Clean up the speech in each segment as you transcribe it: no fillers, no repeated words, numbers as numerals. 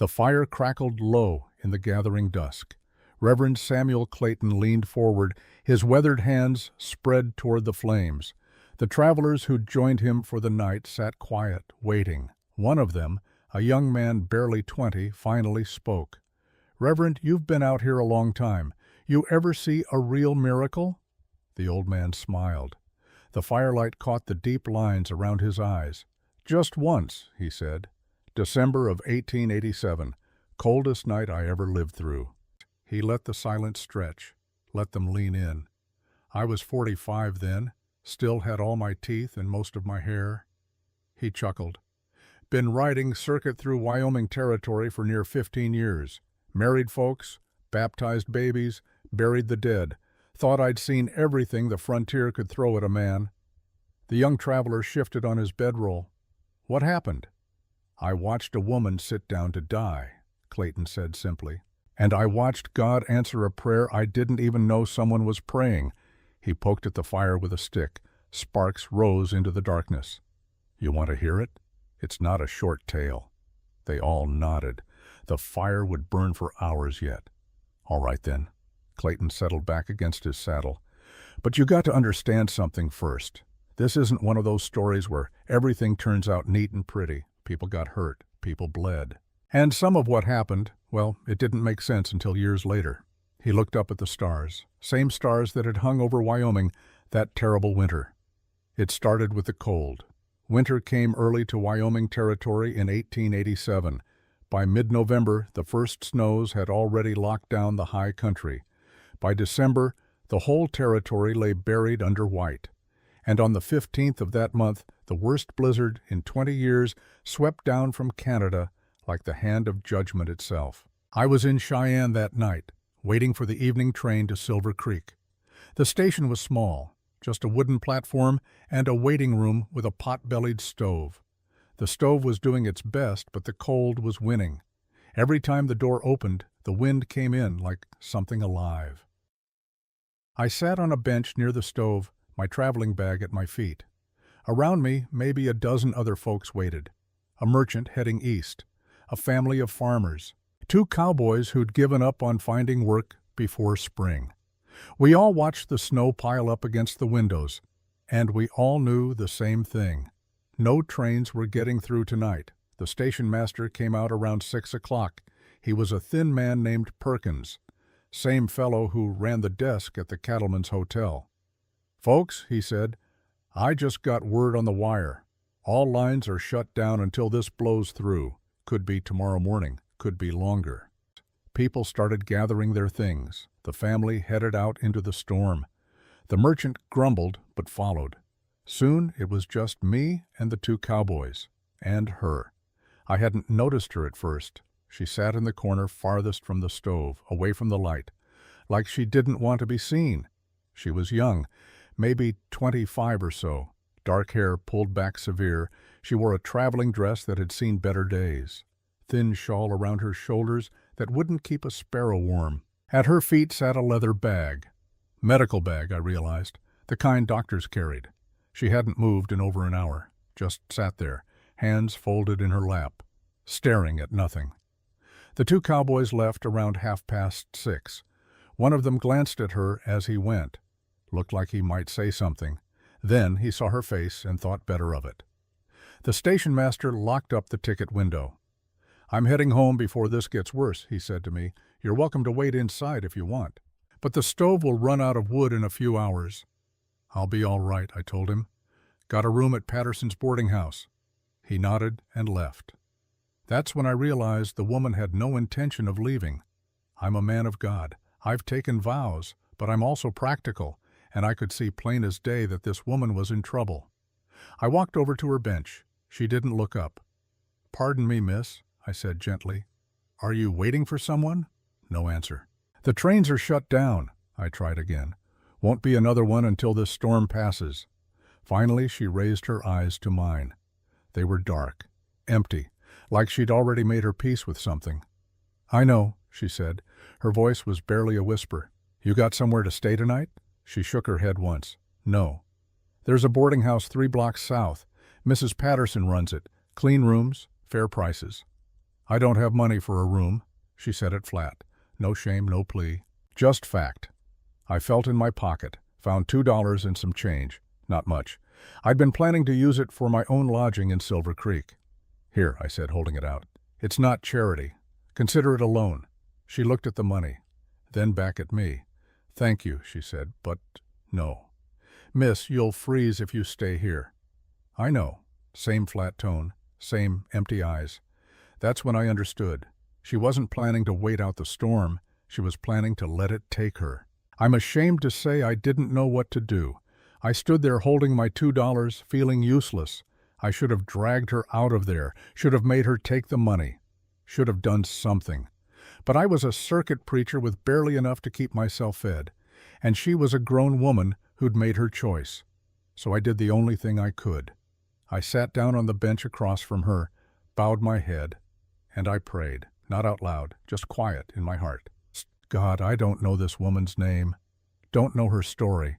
The fire crackled low in the gathering dusk. Reverend Samuel Clayton leaned forward, his weathered hands spread toward the flames. The travelers who'd joined him for the night sat quiet, waiting. One of them, a young man barely 20, finally spoke. "Reverend, you've been out here a long time. You ever see a real miracle?" The old man smiled. The firelight caught the deep lines around his eyes. "Just once," he said. "December of 1887, coldest night I ever lived through." He let the silence stretch, let them lean in. "I was 45 then, still had all my teeth and most of my hair." He chuckled. "Been riding circuit through Wyoming territory for near 15 years. Married folks, baptized babies, buried the dead. Thought I'd seen everything the frontier could throw at a man." The young traveler shifted on his bedroll. "What happened?" "I watched a woman sit down to die," Clayton said simply. "And I watched God answer a prayer I didn't even know someone was praying." He poked at the fire with a stick. Sparks rose into the darkness. "You want to hear it? It's not a short tale." They all nodded. The fire would burn for hours yet. "All right then." Clayton settled back against his saddle. "But you got to understand something first. This isn't one of those stories where everything turns out neat and pretty. People got hurt. People bled. And some of what happened, well, it didn't make sense until years later." He looked up at the stars, same stars that had hung over Wyoming that terrible winter. It started with the cold. Winter came early to Wyoming territory in 1887. By mid-November, the first snows had already locked down the high country. By December, the whole territory lay buried under white. And on the 15th of that month, the worst blizzard in 20 years swept down from Canada like the hand of judgment itself. I was in Cheyenne that night, waiting for the evening train to Silver Creek. The station was small, just a wooden platform and a waiting room with a pot-bellied stove. The stove was doing its best, but the cold was winning. Every time the door opened, the wind came in like something alive. I sat on a bench near the stove, my traveling bag at my feet. Around me, maybe a dozen other folks waited. A merchant heading east, a family of farmers, 2 cowboys who'd given up on finding work before spring. We all watched the snow pile up against the windows, and we all knew the same thing. No trains were getting through tonight. The station master came out around 6 o'clock. He was a thin man named Perkins, same fellow who ran the desk at the Cattleman's Hotel. "Folks," he said, "I just got word on the wire. All lines are shut down until this blows through. Could be tomorrow morning, could be longer." People started gathering their things. The family headed out into the storm. The merchant grumbled but followed. Soon it was just me and the 2 cowboys. And her. I hadn't noticed her at first. She sat in the corner farthest from the stove, away from the light, like she didn't want to be seen. She was young, maybe 25 or so. Dark hair pulled back severe. She wore a traveling dress that had seen better days. Thin shawl around her shoulders that wouldn't keep a sparrow warm. At her feet sat a leather bag. Medical bag, I realized. The kind doctors carried. She hadn't moved in over an hour. Just sat there, hands folded in her lap, staring at nothing. The 2 cowboys left around 6:30. One of them glanced at her as he went. Looked like he might say something. Then he saw her face and thought better of it. The station master locked up the ticket window. "I'm heading home before this gets worse," he said to me. "You're welcome to wait inside if you want. But the stove will run out of wood in a few hours." "I'll be all right," I told him. "Got a room at Patterson's boarding house." He nodded and left. That's when I realized the woman had no intention of leaving. I'm a man of God. I've taken vows, but I'm also practical, and I could see plain as day that this woman was in trouble. I walked over to her bench. She didn't look up. "Pardon me, miss," I said gently. "Are you waiting for someone?" No answer. "The trains are shut down," I tried again. "Won't be another one until this storm passes." Finally, she raised her eyes to mine. They were dark, empty, like she'd already made her peace with something. "I know," she said. Her voice was barely a whisper. "You got somewhere to stay tonight?" She shook her head once. "No." "There's a boarding house 3 blocks south. Mrs. Patterson runs it. Clean rooms, fair prices." "I don't have money for a room." She said it flat. No shame, no plea. Just fact. I felt in my pocket, found $2 and some change. Not much. I'd been planning to use it for my own lodging in Silver Creek. "Here," I said, holding it out. "It's not charity. Consider it a loan." She looked at the money, then back at me. "Thank you," she said, "but no. Miss, you'll freeze if you stay here." "I know." Same flat tone, same empty eyes. That's when I understood. She wasn't planning to wait out the storm. She was planning to let it take her. I'm ashamed to say I didn't know what to do. I stood there holding my $2, feeling useless. I should have dragged her out of there, should have made her take the money, should have done something. But I was a circuit preacher with barely enough to keep myself fed, and she was a grown woman who'd made her choice. So I did the only thing I could. I sat down on the bench across from her, bowed my head, and I prayed, not out loud, just quiet in my heart. "God, I don't know this woman's name, don't know her story,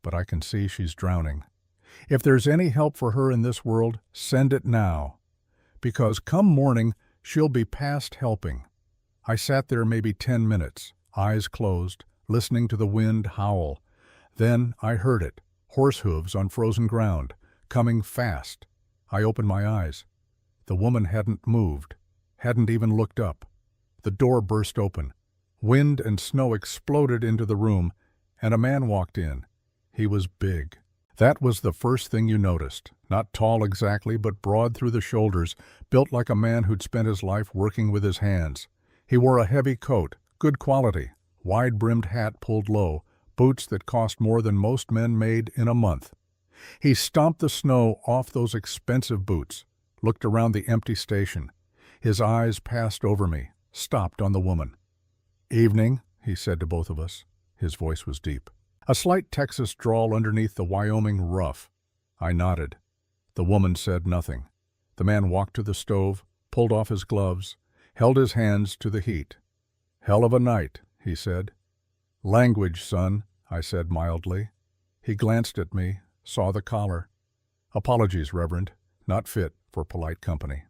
but I can see she's drowning. If there's any help for her in this world, send it now, because come morning, she'll be past helping." I sat there maybe 10 minutes, eyes closed, listening to the wind howl. Then I heard it, horse hooves on frozen ground, coming fast. I opened my eyes. The woman hadn't moved, hadn't even looked up. The door burst open. Wind and snow exploded into the room, and a man walked in. He was big. That was the first thing you noticed. Not tall exactly, but broad through the shoulders, built like a man who'd spent his life working with his hands. He wore a heavy coat, good quality, wide-brimmed hat pulled low, boots that cost more than most men made in a month. He stomped the snow off those expensive boots, looked around the empty station. His eyes passed over me, stopped on the woman. "Evening," he said to both of us. His voice was deep. A slight Texas drawl underneath the Wyoming rough. I nodded. The woman said nothing. The man walked to the stove, pulled off his gloves, held his hands to the heat. "Hell of a night," he said. "Language, son," I said mildly. He glanced at me, saw the collar. "Apologies, Reverend, not fit for polite company."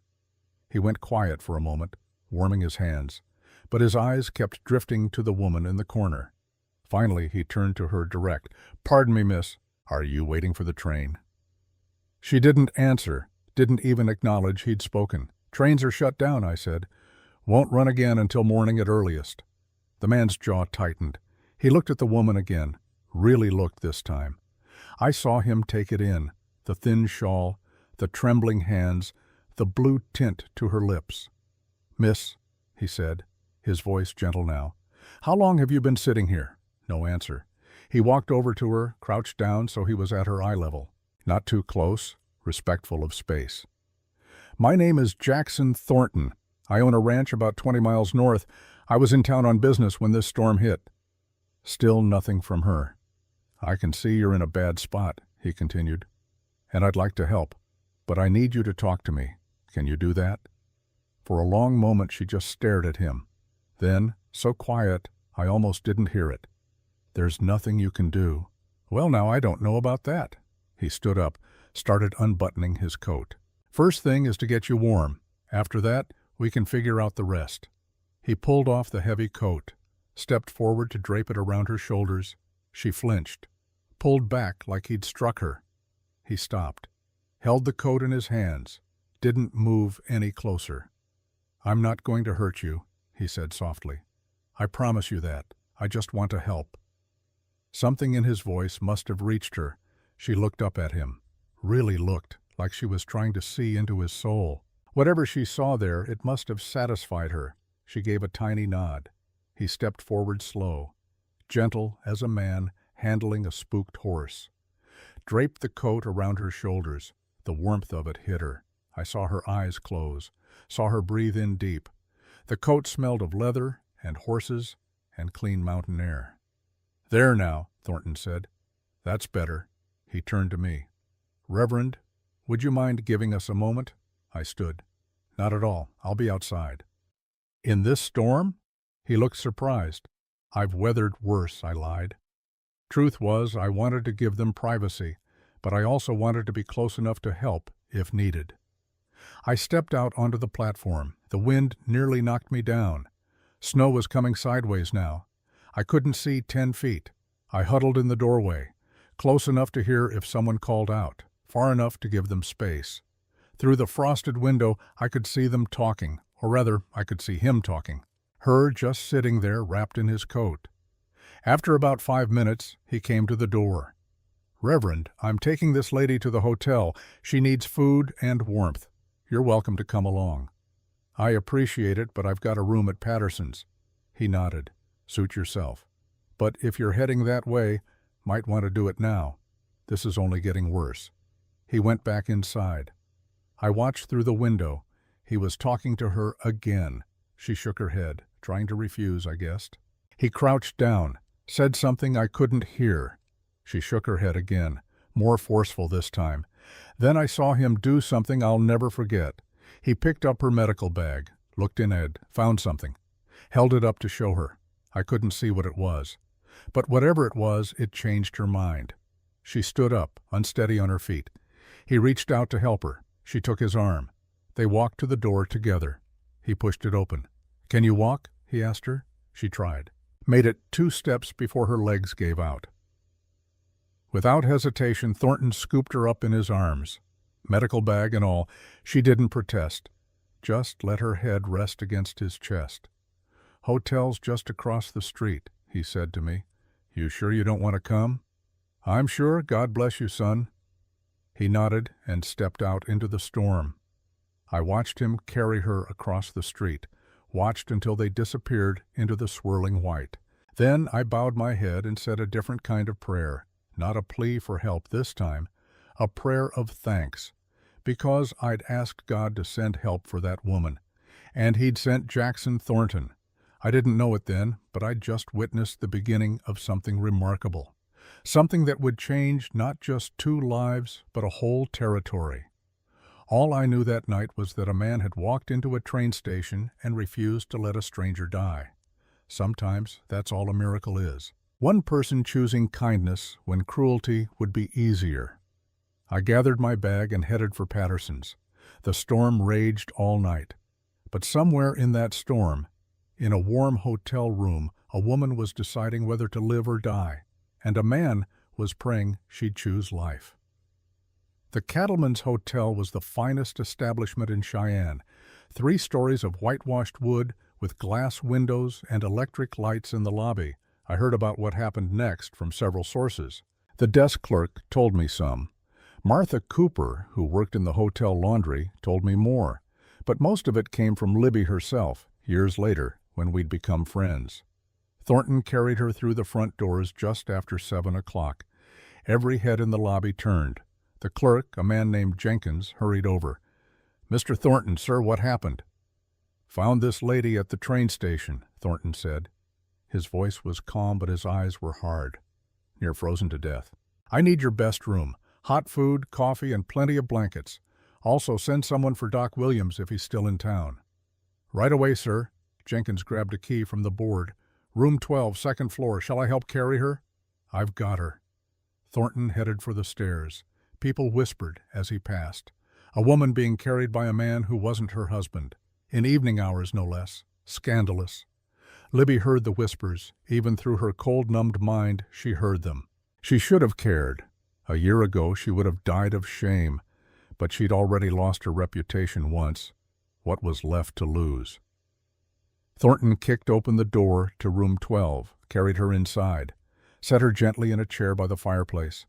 He went quiet for a moment, warming his hands, but his eyes kept drifting to the woman in the corner. Finally, he turned to her direct. "Pardon me, miss, are you waiting for the train?" She didn't answer, didn't even acknowledge he'd spoken. "Trains are shut down," I said. "Won't run again until morning at earliest." The man's jaw tightened. He looked at the woman again, really looked this time. I saw him take it in, the thin shawl, the trembling hands, the blue tint to her lips. "Miss," he said, his voice gentle now, "how long have you been sitting here?" No answer. He walked over to her, crouched down so he was at her eye level. Not too close, respectful of space. "My name is Jackson Thornton. I own a ranch about 20 miles north. I was in town on business when this storm hit." Still nothing from her. "I can see you're in a bad spot," he continued, "and I'd like to help, but I need you to talk to me. Can you do that?" For a long moment she just stared at him. Then, so quiet, I almost didn't hear it. "There's nothing you can do." "Well, now, I don't know about that." He stood up, started unbuttoning his coat. "First thing is to get you warm. After that, we can figure out the rest." He pulled off the heavy coat, stepped forward to drape it around her shoulders. She flinched, pulled back like he'd struck her. He stopped, held the coat in his hands, didn't move any closer. "I'm not going to hurt you," he said softly. "I promise you that. I just want to help." Something in his voice must have reached her. She looked up at him, really looked, like she was trying to see into his soul. Whatever she saw there, it must have satisfied her. She gave a tiny nod. He stepped forward slow, gentle as a man handling a spooked horse. Draped the coat around her shoulders. The warmth of it hit her. I saw her eyes close, saw her breathe in deep. The coat smelled of leather and horses and clean mountain air. "There now," Thornton said. "That's better." He turned to me. "Reverend, would you mind giving us a moment?" I stood. "Not at all. I'll be outside." "In this storm?" He looked surprised. "I've weathered worse," I lied. Truth was, I wanted to give them privacy, but I also wanted to be close enough to help if needed. I stepped out onto the platform. The wind nearly knocked me down. Snow was coming sideways now. I couldn't see 10 feet. I huddled in the doorway, close enough to hear if someone called out, far enough to give them space. Through the frosted window, I could see them talking, or rather, I could see him talking. Her just sitting there wrapped in his coat. After about 5 minutes, he came to the door. "Reverend, I'm taking this lady to the hotel. She needs food and warmth. You're welcome to come along." "I appreciate it, but I've got a room at Patterson's." He nodded. "Suit yourself. But if you're heading that way, might want to do it now. This is only getting worse." He went back inside. I watched through the window. He was talking to her again. She shook her head, trying to refuse, I guessed. He crouched down, said something I couldn't hear. She shook her head again, more forceful this time. Then I saw him do something I'll never forget. He picked up her medical bag, looked in it, found something, held it up to show her. I couldn't see what it was. But whatever it was, it changed her mind. She stood up, unsteady on her feet. He reached out to help her. She took his arm. They walked to the door together. He pushed it open. "Can you walk?" he asked her. She tried. Made it 2 steps before her legs gave out. Without hesitation, Thornton scooped her up in his arms. Medical bag and all, she didn't protest. Just let her head rest against his chest. "Hotel's just across the street," he said to me. "You sure you don't want to come?" "I'm sure. God bless you, son." He nodded and stepped out into the storm. I watched him carry her across the street, watched until they disappeared into the swirling white. Then I bowed my head and said a different kind of prayer, not a plea for help this time, a prayer of thanks, because I'd asked God to send help for that woman, and he'd sent Jackson Thornton. I didn't know it then, but I'd just witnessed the beginning of something remarkable, something that would change not just 2 lives, but a whole territory. All I knew that night was that a man had walked into a train station and refused to let a stranger die. Sometimes that's all a miracle is. One person choosing kindness when cruelty would be easier. I gathered my bag and headed for Patterson's. The storm raged all night. But somewhere in that storm, in a warm hotel room, a woman was deciding whether to live or die, and a man was praying she'd choose life. The Cattleman's Hotel was the finest establishment in Cheyenne. 3 stories of whitewashed wood with glass windows and electric lights in the lobby. I heard about what happened next from several sources. The desk clerk told me some. Martha Cooper, who worked in the hotel laundry, told me more. But most of it came from Libby herself, years later, when we'd become friends. Thornton carried her through the front doors just after 7 o'clock. Every head in the lobby turned. The clerk, a man named Jenkins, hurried over. "Mr. Thornton, sir, what happened?" "Found this lady at the train station," Thornton said. His voice was calm, but his eyes were hard. "Near frozen to death. I need your best room. Hot food, coffee, and plenty of blankets. Also, send someone for Doc Williams if he's still in town." "Right away, sir." Jenkins grabbed a key from the board. "Room 12, 2nd floor. Shall I help carry her?" "I've got her." Thornton headed for the stairs. People whispered as he passed. A woman being carried by a man who wasn't her husband. In evening hours, no less. Scandalous. Libby heard the whispers. Even through her cold-numbed mind, she heard them. She should have cared. A year ago, she would have died of shame. But she'd already lost her reputation once. What was left to lose? Thornton kicked open the door to room 12, carried her inside, set her gently in a chair by the fireplace.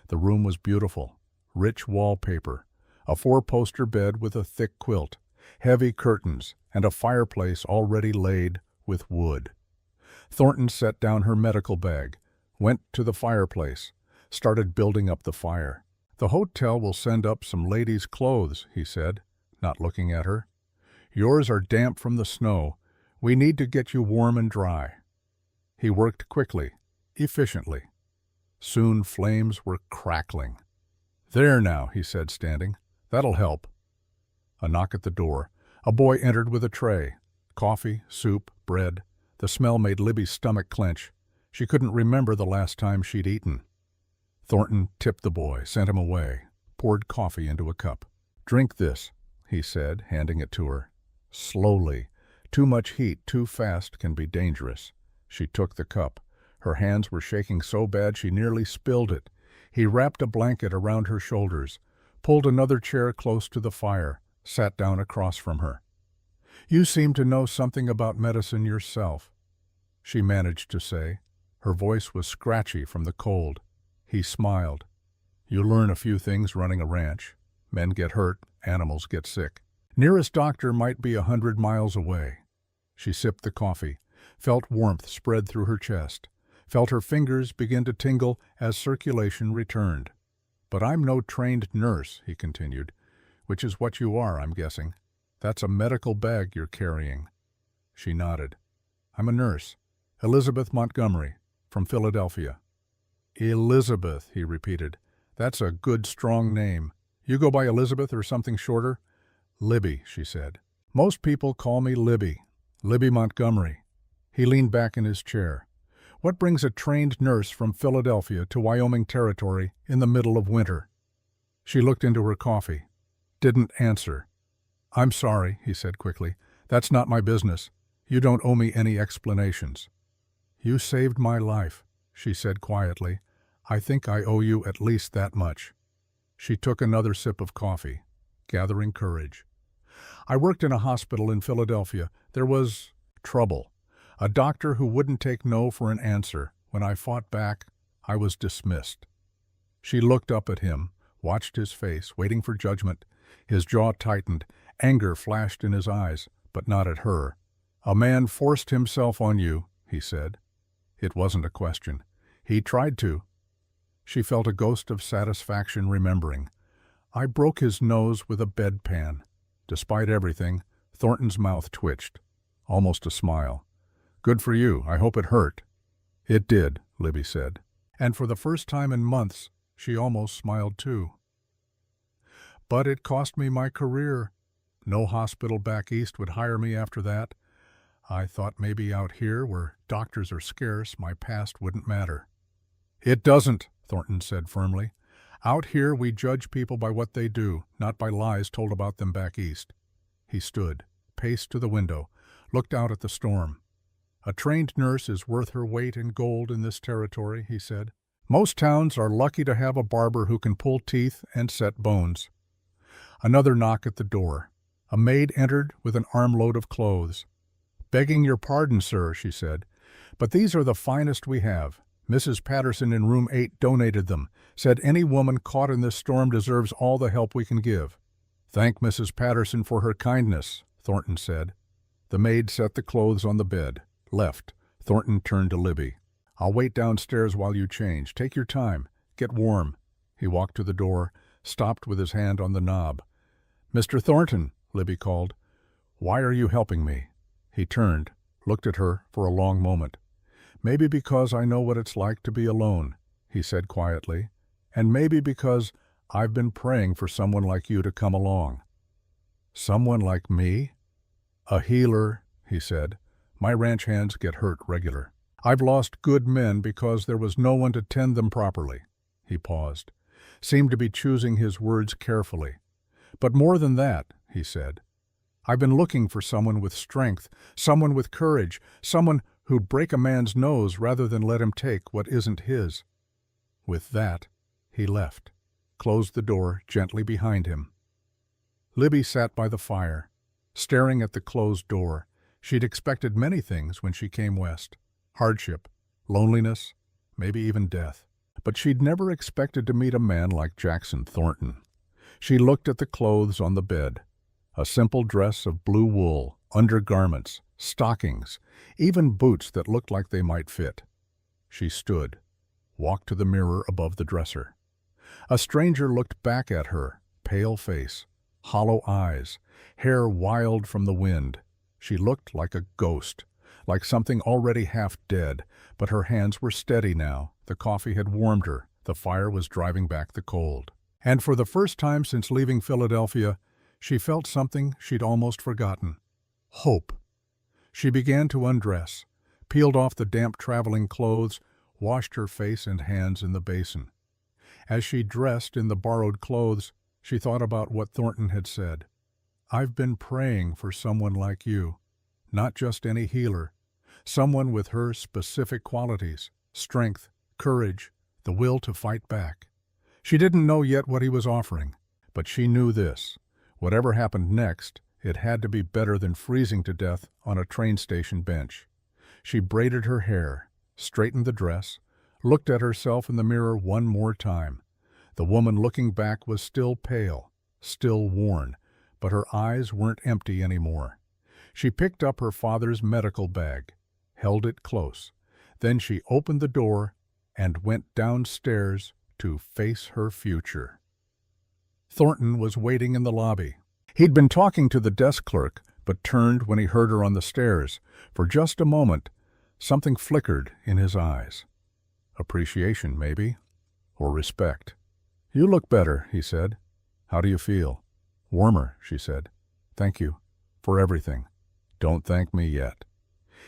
The room was beautiful. Rich wallpaper, a 4-poster bed with a thick quilt, heavy curtains, and a fireplace already laid with wood. Thornton set down her medical bag, went to the fireplace, started building up the fire. "The hotel will send up some ladies' clothes," he said, not looking at her. "Yours are damp from the snow. We need to get you warm and dry." He worked quickly, efficiently. Soon flames were crackling. "There now," he said, standing. "That'll help." A knock at the door. A boy entered with a tray. Coffee, soup, bread. The smell made Libby's stomach clench. She couldn't remember the last time she'd eaten. Thornton tipped the boy, sent him away, poured coffee into a cup. "Drink this. he said, handing it to her. Slowly. Too much heat too fast can be dangerous. She took the cup. Her hands were shaking so bad she nearly spilled it. He wrapped a blanket around her shoulders, pulled another chair close to the fire, sat down across from her. "You seem to know something about medicine yourself," she managed to say. Her voice was scratchy from the cold. He smiled. "You learn a few things running a ranch. Men get hurt, animals get sick. Nearest doctor might be 100 miles away." She sipped the coffee, felt warmth spread through her chest, felt her fingers begin to tingle as circulation returned. "But I'm no trained nurse," he continued, "which is what you are, I'm guessing. That's a medical bag you're carrying." She nodded. "I'm a nurse. Elizabeth Montgomery, from Philadelphia." "Elizabeth," he repeated. "That's a good, strong name. You go by Elizabeth or something shorter?" "Libby," she said. "Most people call me Libby. Libby Montgomery." He leaned back in his chair. "What brings a trained nurse from Philadelphia to Wyoming Territory in the middle of winter?" She looked into her coffee. Didn't answer. "I'm sorry," he said quickly. "That's not my business. You don't owe me any explanations." "You saved my life," she said quietly. "I think I owe you at least that much." She took another sip of coffee, gathering courage. "I worked in a hospital in Philadelphia. There was trouble. A doctor who wouldn't take no for an answer. When I fought back, I was dismissed." She looked up at him, watched his face, waiting for judgment. His jaw tightened. Anger flashed in his eyes, but not at her. "A man forced himself on you," he said. It wasn't a question. "He tried to." She felt a ghost of satisfaction remembering. "I broke his nose with a bedpan." Despite everything, Thornton's mouth twitched. Almost a smile. "Good for you. I hope it hurt." "It did," Libby said. And for the first time in months, she almost smiled too. "But it cost me my career. No hospital back east would hire me after that. I thought maybe out here, where doctors are scarce, my past wouldn't matter." "It doesn't," Thornton said firmly. "Out here we judge people by what they do, not by lies told about them back east." He stood, paced to the window, looked out at the storm. "A trained nurse is worth her weight in gold in this territory," he said. "Most towns are lucky to have a barber who can pull teeth and set bones." Another knock at the door. A maid entered with an armload of clothes. "Begging your pardon, sir," she said, "but these are the finest we have. Mrs. Patterson in room 8 donated them, said any woman caught in this storm deserves all the help we can give." "Thank Mrs. Patterson for her kindness," Thornton said. The maid set the clothes on the bed, left. Thornton turned to Libby. "I'll wait downstairs while you change. Take your time. Get warm." He walked to the door, stopped with his hand on the knob. "Mr. Thornton," Libby called. "Why are you helping me?" He turned, looked at her for a long moment. "Maybe because I know what it's like to be alone," he said quietly, "and maybe because I've been praying for someone like you to come along." "Someone like me?" "A healer," he said. "My ranch hands get hurt regular. I've lost good men because there was no one to tend them properly." He paused, seemed to be choosing his words carefully. "But more than that," he said, "I've been looking for someone with strength, someone with courage, someone who'd break a man's nose rather than let him take what isn't his." With that, he left, closed the door gently behind him. Libby sat by the fire, staring at the closed door. She'd expected many things when she came west. Hardship, loneliness, maybe even death. But she'd never expected to meet a man like Jackson Thornton. She looked at the clothes on the bed. A simple dress of blue wool, undergarments, stockings, even boots that looked like they might fit. She stood, walked to the mirror above the dresser. A stranger looked back at her, pale face, hollow eyes, hair wild from the wind. She looked like a ghost, like something already half dead, but her hands were steady now. The coffee had warmed her. The fire was driving back the cold. And for the first time since leaving Philadelphia, she felt something she'd almost forgotten. Hope. She began to undress, peeled off the damp traveling clothes, washed her face and hands in the basin. As she dressed in the borrowed clothes, she thought about what Thornton had said. I've been praying for someone like you, not just any healer, someone with her specific qualities, strength, courage, the will to fight back. She didn't know yet what he was offering, but she knew this. Whatever happened next, it had to be better than freezing to death on a train station bench. She braided her hair, straightened the dress, looked at herself in the mirror one more time. The woman looking back was still pale, still worn, but her eyes weren't empty anymore. She picked up her father's medical bag, held it close. Then she opened the door and went downstairs to face her future. Thornton was waiting in the lobby. He'd been talking to the desk clerk, but turned when he heard her on the stairs. For just a moment, something flickered in his eyes. Appreciation, maybe, or respect. "You look better," he said. "How do you feel?" "Warmer," she said. "Thank you for everything." "Don't thank me yet."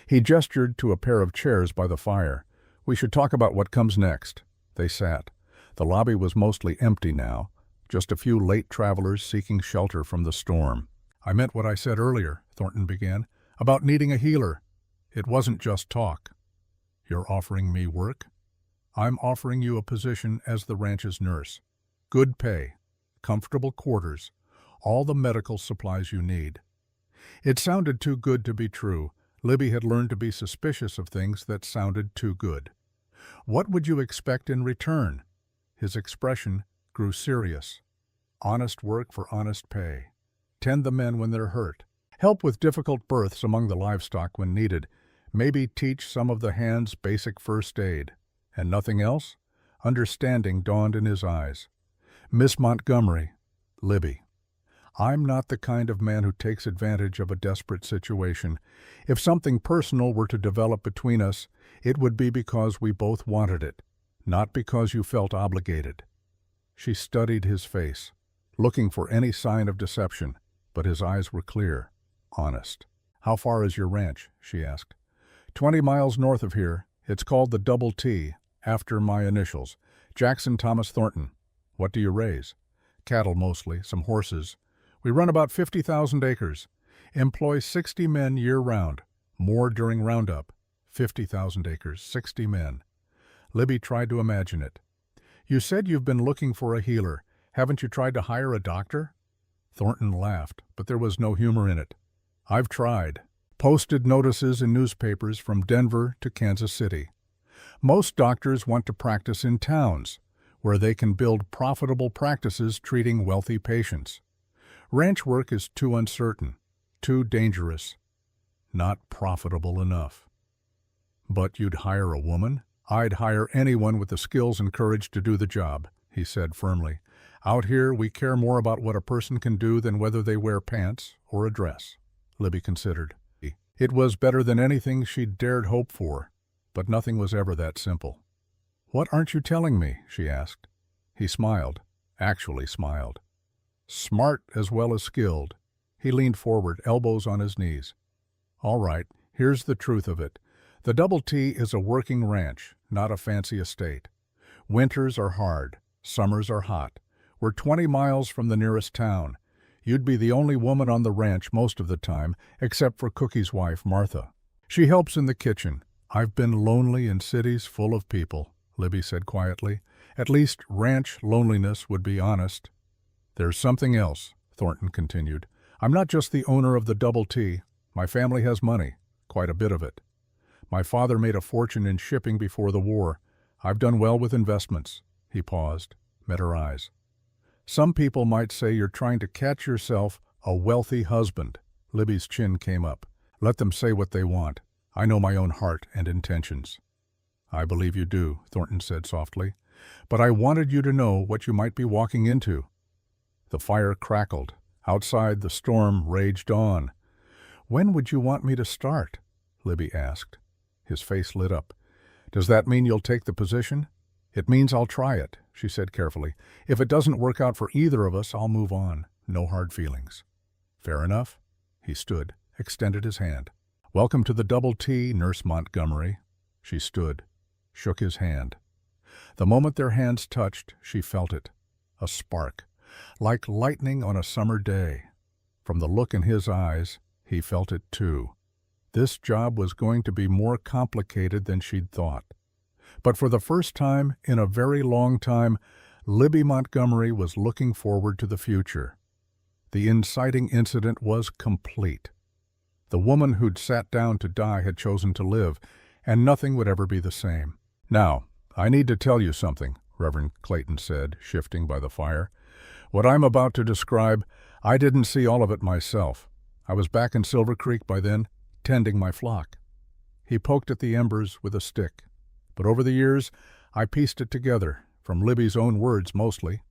He gestured to a pair of chairs by the fire. "We should talk about what comes next." They sat. The lobby was mostly empty now, just a few late travelers seeking shelter from the storm. "I meant what I said earlier," Thornton began, "about needing a healer. It wasn't just talk." "You're offering me work?" "I'm offering you a position as the ranch's nurse. Good pay, comfortable quarters, all the medical supplies you need." It sounded too good to be true. Libby had learned to be suspicious of things that sounded too good. "What would you expect in return?" His expression grew serious. "Honest work for honest pay. Tend the men when they're hurt. Help with difficult births among the livestock when needed. Maybe teach some of the hands basic first aid. And nothing else?" Understanding dawned in his eyes. "Miss Montgomery," Libby, "I'm not the kind of man who takes advantage of a desperate situation. If something personal were to develop between us, it would be because we both wanted it, not because you felt obligated." She studied his face, looking for any sign of deception, but his eyes were clear, honest. "How far is your ranch?" she asked. 20 miles north of here. It's called the Double T, after my initials. Jackson Thomas Thornton. What do you raise?" "Cattle mostly, some horses. We run about 50,000 acres. Employ 60 men year-round. More during roundup. 50,000 acres, 60 men." Libby tried to imagine it. "You said you've been looking for a healer. Haven't you tried to hire a doctor?" Thornton laughed, but there was no humor in it. "I've tried. Posted notices in newspapers from Denver to Kansas City. Most doctors want to practice in towns, where they can build profitable practices treating wealthy patients. Ranch work is too uncertain, too dangerous, not profitable enough." "But you'd hire a woman?" "I'd hire anyone with the skills and courage to do the job," he said firmly. "Out here, we care more about what a person can do than whether they wear pants or a dress." Libby considered. It was better than anything she'd dared hope for, but nothing was ever that simple. "What aren't you telling me?" she asked. He smiled, actually smiled. "Smart as well as skilled." He leaned forward, elbows on his knees. "All right, here's the truth of it. The Double T is a working ranch, not a fancy estate. Winters are hard, summers are hot. We're 20 miles from the nearest town. You'd be the only woman on the ranch most of the time, except for Cookie's wife, Martha. She helps in the kitchen. I've been lonely in cities full of people," Libby said quietly. "At least ranch loneliness would be honest." "There's something else," Thornton continued. "I'm not just the owner of the Double T. My family has money, quite a bit of it. My father made a fortune in shipping before the war. I've done well with investments." He paused, met her eyes. "Some people might say you're trying to catch yourself a wealthy husband." Libby's chin came up. "Let them say what they want. I know my own heart and intentions." "I believe you do," Thornton said softly. "But I wanted you to know what you might be walking into." The fire crackled. Outside, the storm raged on. "When would you want me to start?" Libby asked. His face lit up. "Does that mean you'll take the position?" "It means I'll try it," she said carefully. "If it doesn't work out for either of us, I'll move on. No hard feelings." "Fair enough." He stood, extended his hand. "Welcome to the Double T, Nurse Montgomery." She stood, shook his hand. The moment their hands touched, she felt it. A spark, like lightning on a summer day. From the look in his eyes, he felt it too. This job was going to be more complicated than she'd thought. But for the first time in a very long time, Libby Montgomery was looking forward to the future. The inciting incident was complete. The woman who'd sat down to die had chosen to live, and nothing would ever be the same. "Now, I need to tell you something," Reverend Clayton said, shifting by the fire. "What I'm about to describe, I didn't see all of it myself. I was back in Silver Creek by then, tending my flock." He poked at the embers with a stick. "But over the years, I pieced it together, from Libby's own words mostly.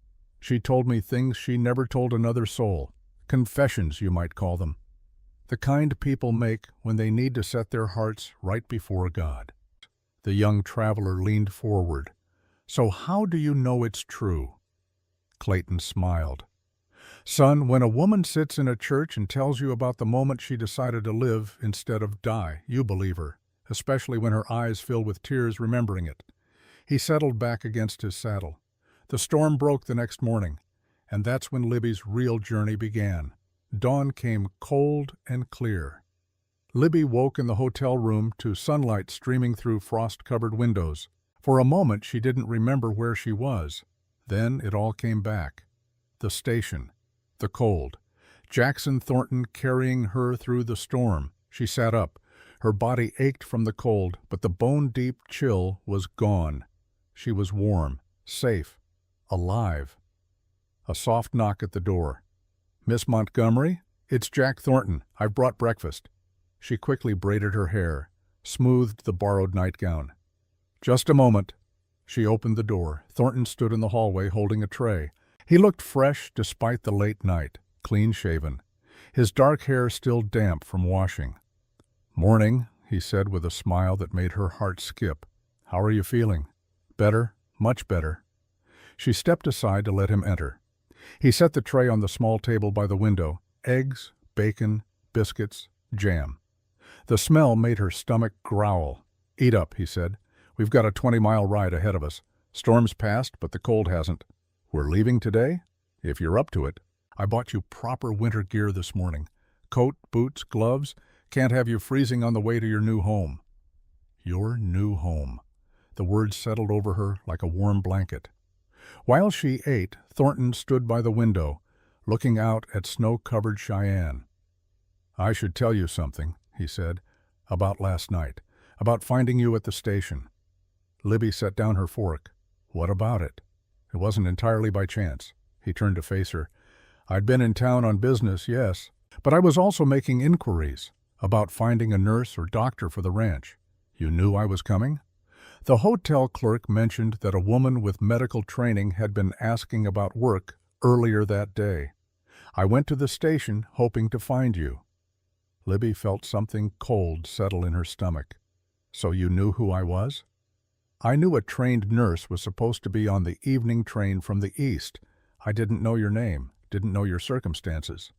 She told me things she never told another soul. Confessions, you might call them. The kind people make when they need to set their hearts right before God." The young traveler leaned forward. "So how do you know it's true?" Clayton smiled. "Son, when a woman sits in a church and tells you about the moment she decided to live instead of die, you believe her, especially when her eyes fill with tears remembering it." He settled back against his saddle. The storm broke the next morning, and that's when Libby's real journey began. Dawn came cold and clear. Libby woke in the hotel room to sunlight streaming through frost-covered windows. For a moment she didn't remember where she was. Then it all came back. The station. The cold. Jackson Thornton carrying her through the storm. She sat up. Her body ached from the cold, but the bone-deep chill was gone. She was warm, safe, alive. A soft knock at the door. "Miss Montgomery? It's Jack Thornton. I've brought breakfast." She quickly braided her hair, smoothed the borrowed nightgown. "Just a moment." She opened the door. Thornton stood in the hallway holding a tray. He looked fresh despite the late night, clean-shaven, his dark hair still damp from washing. "Morning," he said with a smile that made her heart skip. "How are you feeling?" "Better, much better." She stepped aside to let him enter. He set the tray on the small table by the window. Eggs, bacon, biscuits, jam. The smell made her stomach growl. "Eat up," he said. "We've got a 20-mile ride ahead of us. Storm's passed, but the cold hasn't. We're leaving today? If you're up to it. I bought you proper winter gear this morning. Coat, boots, gloves. Can't have you freezing on the way to your new home." Your new home. The words settled over her like a warm blanket. While she ate, Thornton stood by the window, looking out at snow-covered Cheyenne. "I should tell you something," he said, "about last night, about finding you at the station." Libby set down her fork. "What about it?" "It wasn't entirely by chance." He turned to face her. "I'd been in town on business, yes, but I was also making inquiries about finding a nurse or doctor for the ranch. You knew I was coming?" The hotel clerk mentioned that a woman with medical training had been asking about work earlier that day. "I went to the station hoping to find you." Libby felt something cold settle in her stomach. "So you knew who I was?" "I knew a trained nurse was supposed to be on the evening train from the east. I didn't know your name, didn't know your circumstances."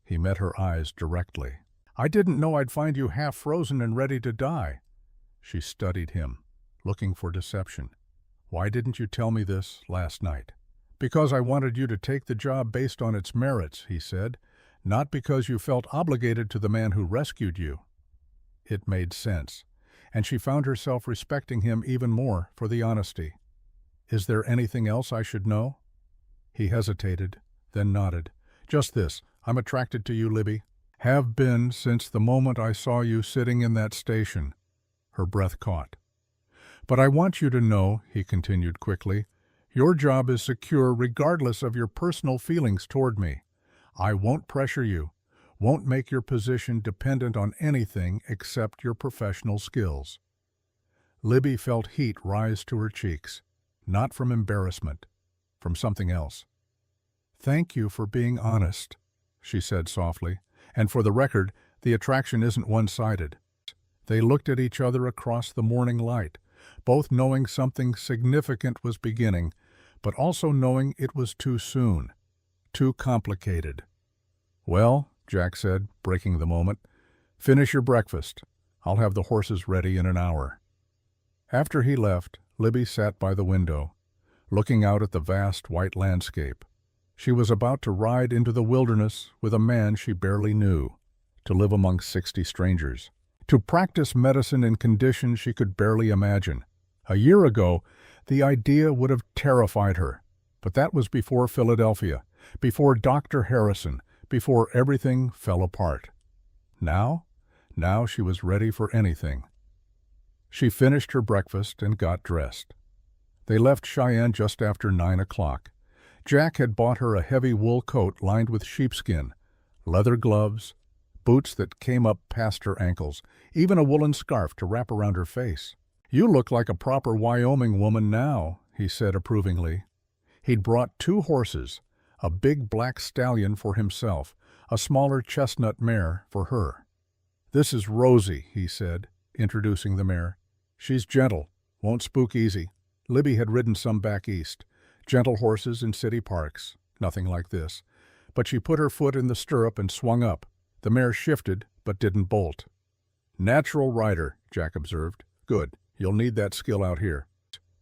He met her eyes directly. "I didn't know I'd find you half frozen and ready to die." She studied him, looking for deception. "Why didn't you tell me this last night?" "Because I wanted you to take the job based on its merits," he said, "not because you felt obligated to the man who rescued you." It made sense, and she found herself respecting him even more for the honesty. "Is there anything else I should know?" He hesitated, then nodded. "Just this. I'm attracted to you, Libby. Have been since the moment I saw you sitting in that station." Her breath caught. "But I want you to know," he continued quickly, "your job is secure regardless of your personal feelings toward me. I won't pressure you, won't make your position dependent on anything except your professional skills." Libby felt heat rise to her cheeks, not from embarrassment, from something else. "Thank you for being honest," she said softly, "and for the record, the attraction isn't one-sided." They looked at each other across the morning light, both knowing something significant was beginning, but also knowing it was too soon, too complicated. "Well," Jack said, breaking the moment, "finish your breakfast. I'll have the horses ready in an hour." After he left, Libby sat by the window, looking out at the vast white landscape. She was about to ride into the wilderness with a man she barely knew, to live among 60 strangers, to practice medicine in conditions she could barely imagine. A year ago, the idea would have terrified her, but that was before Philadelphia, before Dr. Harrison, before everything fell apart. Now she was ready for anything. She finished her breakfast and got dressed. They left Cheyenne just after 9 o'clock. Jack had bought her a heavy wool coat lined with sheepskin, leather gloves, boots that came up past her ankles, even a woolen scarf to wrap around her face. "You look like a proper Wyoming woman now," he said approvingly. He'd brought 2 horses, a big black stallion for himself, a smaller chestnut mare for her. "This is Rosie," he said, introducing the mare. "She's gentle, won't spook easy. Libby had ridden some back east. Gentle horses in city parks, nothing like this. But she put her foot in the stirrup and swung up. The mare shifted, but didn't bolt." "Natural rider," Jack observed. "Good, you'll need that skill out here."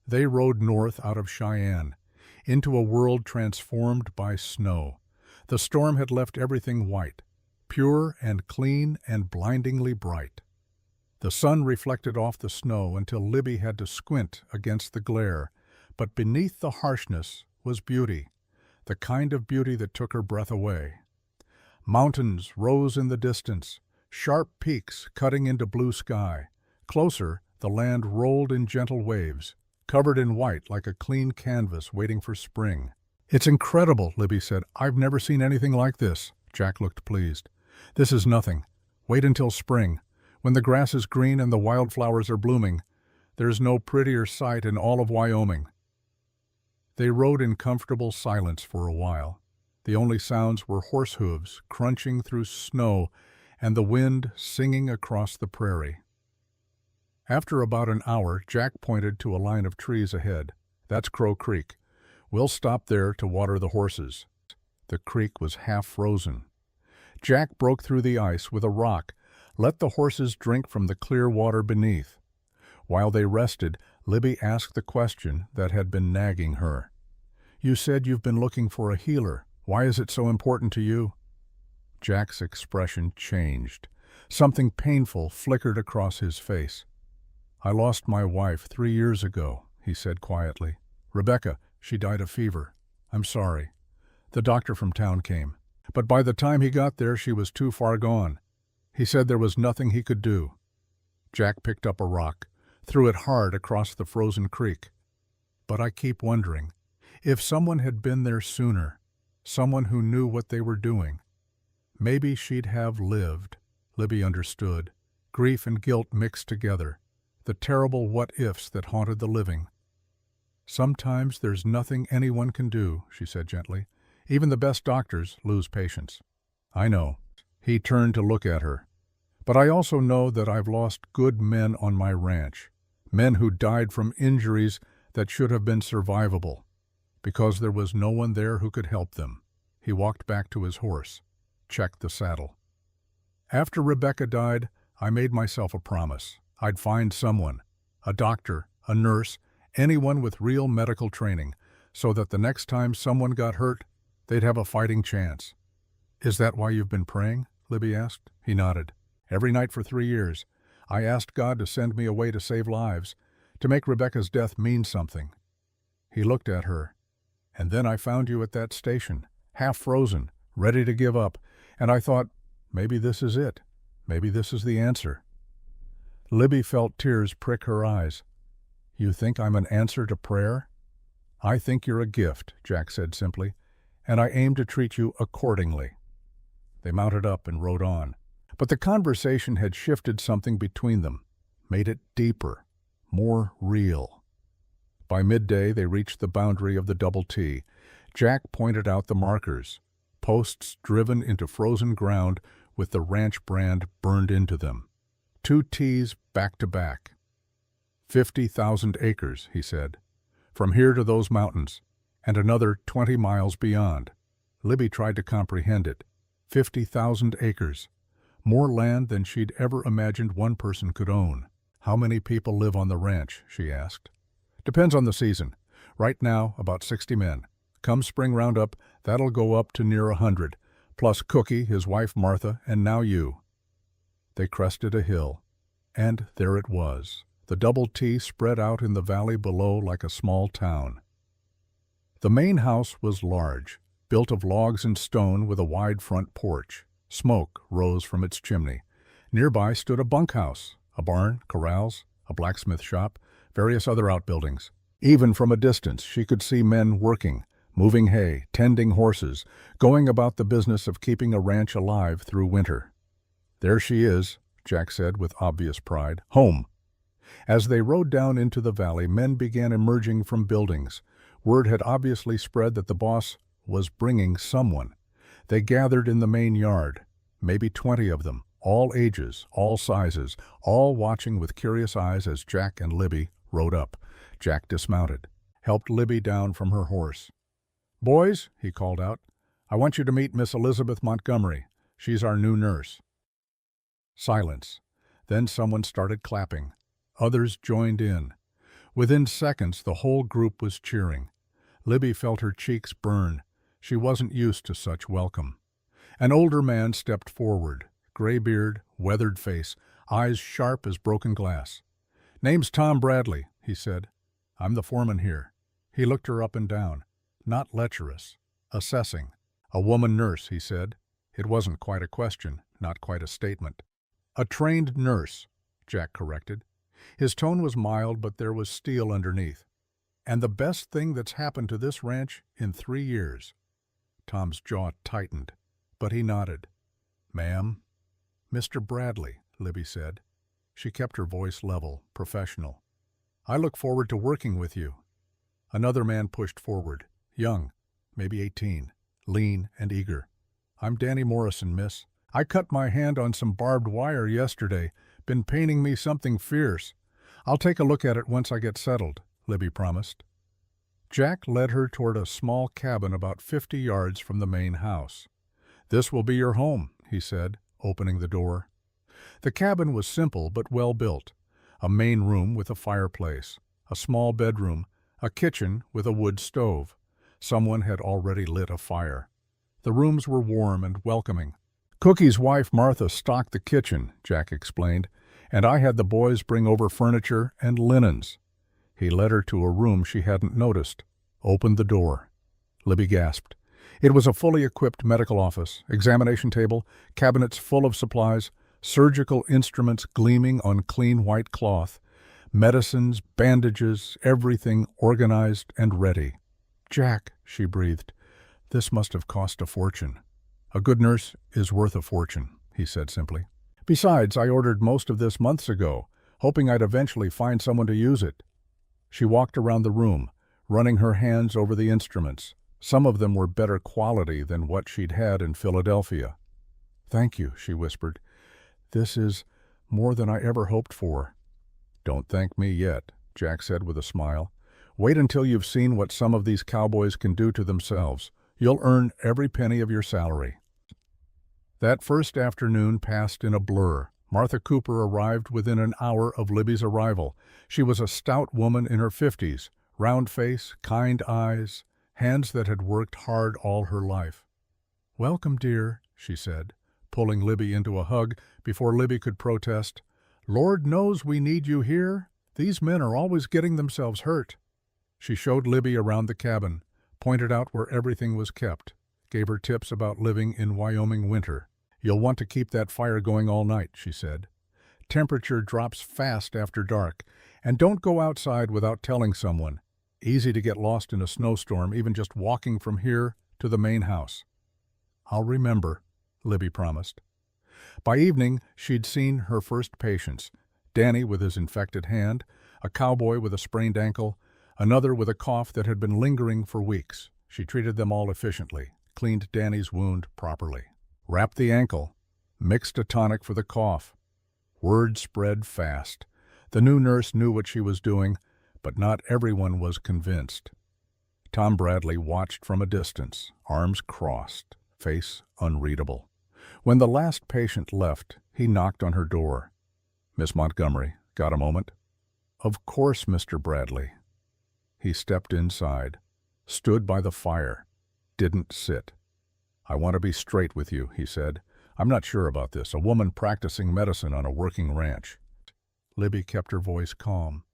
They rode north out of Cheyenne, into a world transformed by snow. The storm had left everything white, pure and clean and blindingly bright. The sun reflected off the snow until Libby had to squint against the glare, but beneath the harshness was beauty, the kind of beauty that took her breath away. Mountains rose in the distance, sharp peaks cutting into blue sky. Closer, the land rolled in gentle waves, covered in white like a clean canvas waiting for spring. "It's incredible," Libby said. "I've never seen anything like this." Jack looked pleased. "This is nothing. Wait until spring, when the grass is green and the wildflowers are blooming. There's no prettier sight in all of Wyoming." They rode in comfortable silence for a while. The only sounds were horse hooves crunching through snow and the wind singing across the prairie. After about an hour, Jack pointed to a line of trees ahead. "That's Crow Creek. We'll stop there to water the horses." The creek was half frozen. Jack broke through the ice with a rock, let the horses drink from the clear water beneath. While they rested, Libby asked the question that had been nagging her. "You said you've been looking for a healer. Why is it so important to you?" Jack's expression changed. Something painful flickered across his face. "I lost my wife 3 years ago," he said quietly. "Rebecca, she died of fever. I'm sorry. The doctor from town came. But by the time he got there, she was too far gone. He said there was nothing he could do." Jack picked up a rock, threw it hard across the frozen creek. "But I keep wondering, if someone had been there sooner, someone who knew what they were doing, maybe she'd have lived." Libby understood. Grief and guilt mixed together, the terrible what-ifs that haunted the living. "Sometimes there's nothing anyone can do," she said gently. "Even the best doctors lose patience." "I know." He turned to look at her. "But I also know that I've lost good men on my ranch, men who died from injuries that should have been survivable, because there was no one there who could help them." He walked back to his horse, checked the saddle. "After Rebecca died, I made myself a promise. I'd find someone, a doctor, a nurse, anyone with real medical training, so that the next time someone got hurt, they'd have a fighting chance." "Is that why you've been praying?" Libby asked. He nodded. "Every night for 3 years. I asked God to send me a way to save lives, to make Rebecca's death mean something." He looked at her. "And then I found you at that station, half frozen, ready to give up, and I thought, maybe this is it. Maybe this is the answer." Libby felt tears prick her eyes. "You think I'm an answer to prayer?" "I think you're a gift," Jack said simply, "and I aim to treat you accordingly." They mounted up and rode on. But the conversation had shifted something between them, made it deeper, more real. By midday, they reached the boundary of the Double T. Jack pointed out the markers, posts driven into frozen ground with the ranch brand burned into them. 2 T's back to back. 50,000 acres, he said, from here to those mountains, and another 20 miles beyond. Libby tried to comprehend it. 50,000 acres. More land than she'd ever imagined one person could own. "How many people live on the ranch?" she asked. "Depends on the season. Right now, about 60 men. Come spring roundup, that'll go up to near 100, plus Cookie, his wife Martha, and now you." They crested a hill, and there it was, the Double T spread out in the valley below like a small town. The main house was large, built of logs and stone with a wide front porch. Smoke rose from its chimney. Nearby stood a bunkhouse, a barn, corrals, a blacksmith shop, various other outbuildings. Even from a distance she could see men working, moving hay, tending horses, going about the business of keeping a ranch alive through winter. "There she is," Jack said with obvious pride. "Home." As they rode down into the valley, men began emerging from buildings. Word had obviously spread that the boss was bringing someone. They gathered in the main yard, maybe 20 of them, all ages, all sizes, all watching with curious eyes as Jack and Libby rode up. Jack dismounted, helped Libby down from her horse. "Boys," he called out, "I want you to meet Miss Elizabeth Montgomery. She's our new nurse." Silence. Then someone started clapping. Others joined in. Within seconds, the whole group was cheering. Libby felt her cheeks burn. She wasn't used to such welcome. An older man stepped forward, gray beard, weathered face, eyes sharp as broken glass. "Name's Tom Bradley," he said. "I'm the foreman here." He looked her up and down. Not lecherous. Assessing. "A woman nurse," he said. It wasn't quite a question, not quite a statement. "A trained nurse," Jack corrected. His tone was mild, but there was steel underneath. "And the best thing that's happened to this ranch in 3 years." Tom's jaw tightened, but he nodded. "Ma'am?" "Mr. Bradley," Libby said. She kept her voice level, professional. "I look forward to working with you." Another man pushed forward, young, maybe 18, lean and eager. "I'm Danny Morrison, miss. I cut my hand on some barbed wire yesterday. Been paining me something fierce. I'll take a look at it once I get settled," Libby promised. Jack led her toward a small cabin about 50 yards from the main house. "This will be your home," he said, opening the door. The cabin was simple but well built. A main room with a fireplace, a small bedroom, a kitchen with a wood stove. Someone had already lit a fire. The rooms were warm and welcoming. "Cookie's wife Martha stocked the kitchen," Jack explained, "and I had the boys bring over furniture and linens." He led her to a room she hadn't noticed, opened the door. Libby gasped. It was a fully equipped medical office, examination table, cabinets full of supplies, surgical instruments gleaming on clean white cloth, medicines, bandages, everything organized and ready. "Jack," she breathed, "this must have cost a fortune." "A good nurse is worth a fortune," he said simply. "Besides, I ordered most of this months ago, hoping I'd eventually find someone to use it." She walked around the room, running her hands over the instruments. Some of them were better quality than what she'd had in Philadelphia. "Thank you," she whispered. "This is more than I ever hoped for." "Don't thank me yet," Jack said with a smile. "Wait until you've seen what some of these cowboys can do to themselves. You'll earn every penny of your salary." That first afternoon passed in a blur. Martha Cooper arrived within an hour of Libby's arrival. She was a stout woman in her 50s, round face, kind eyes, hands that had worked hard all her life. "Welcome, dear," she said, pulling Libby into a hug before Libby could protest. "Lord knows we need you here. These men are always getting themselves hurt." She showed Libby around the cabin, pointed out where everything was kept, gave her tips about living in Wyoming winter. "You'll want to keep that fire going all night," she said. "Temperature drops fast after dark, and don't go outside without telling someone. Easy to get lost in a snowstorm, even just walking from here to the main house." "I'll remember," Libby promised. By evening, she'd seen her first patients. Danny with his infected hand, a cowboy with a sprained ankle, another with a cough that had been lingering for weeks. She treated them all efficiently, cleaned Danny's wound properly, wrapped the ankle, mixed a tonic for the cough. Word spread fast. The new nurse knew what she was doing, but not everyone was convinced. Tom Bradley watched from a distance, arms crossed, face unreadable. When the last patient left, he knocked on her door. "Miss Montgomery, got a moment?" "Of course, Mr. Bradley." He stepped inside. stood by the fire, didn't sit. "I want to be straight with you," he said. "I'm not sure about this, a woman practicing medicine on a working ranch." Libby kept her voice calm.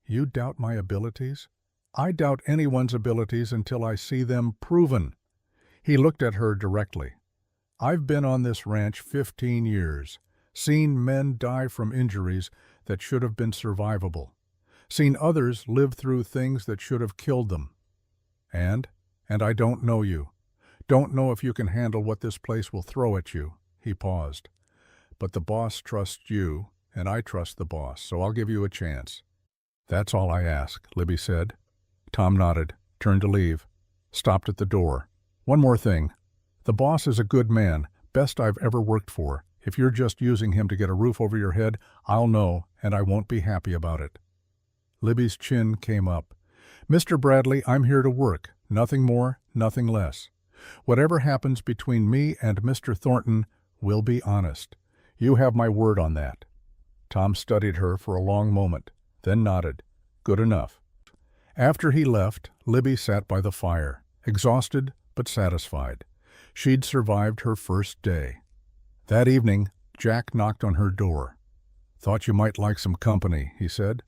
"You doubt my abilities? I doubt anyone's abilities until I see them proven." He looked at her directly. "I've been on this ranch 15 years, seen men die from injuries that should have been survivable, seen others live through things that should have killed them. And I don't know you. Don't know if you can handle what this place will throw at you." He paused. "But the boss trusts you, and I trust the boss, so I'll give you a chance." "That's all I ask," Libby said. Tom nodded, turned to leave, stopped at the door. "One more thing. The boss is a good man, best I've ever worked for. If you're just using him to get a roof over your head, I'll know, and I won't be happy about it." Libby's chin came up. "Mr. Bradley, I'm here to work. Nothing more, nothing less. Whatever happens between me and Mr. Thornton will be honest. You have my word on that." Tom studied her for a long moment, then nodded. "Good enough." After he left, Libby sat by the fire, exhausted but satisfied. She'd survived her first day. That evening, Jack knocked on her door. "Thought you might like some company," he said.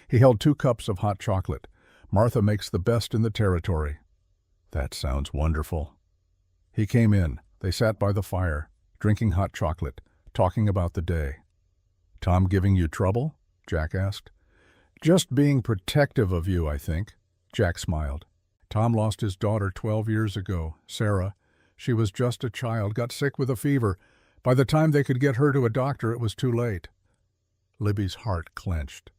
He held 2 cups of hot chocolate. "Martha makes the best in the territory." "That sounds wonderful." He came in. They sat by the fire, drinking hot chocolate, talking about the day. "Tom giving you trouble?" Jack asked. "Just being protective of you, I think." Jack smiled. "Tom lost his daughter 12 years ago, Sarah. She was just a child, got sick with a fever. By the time they could get her to a doctor, it was too late." Libby's heart clenched.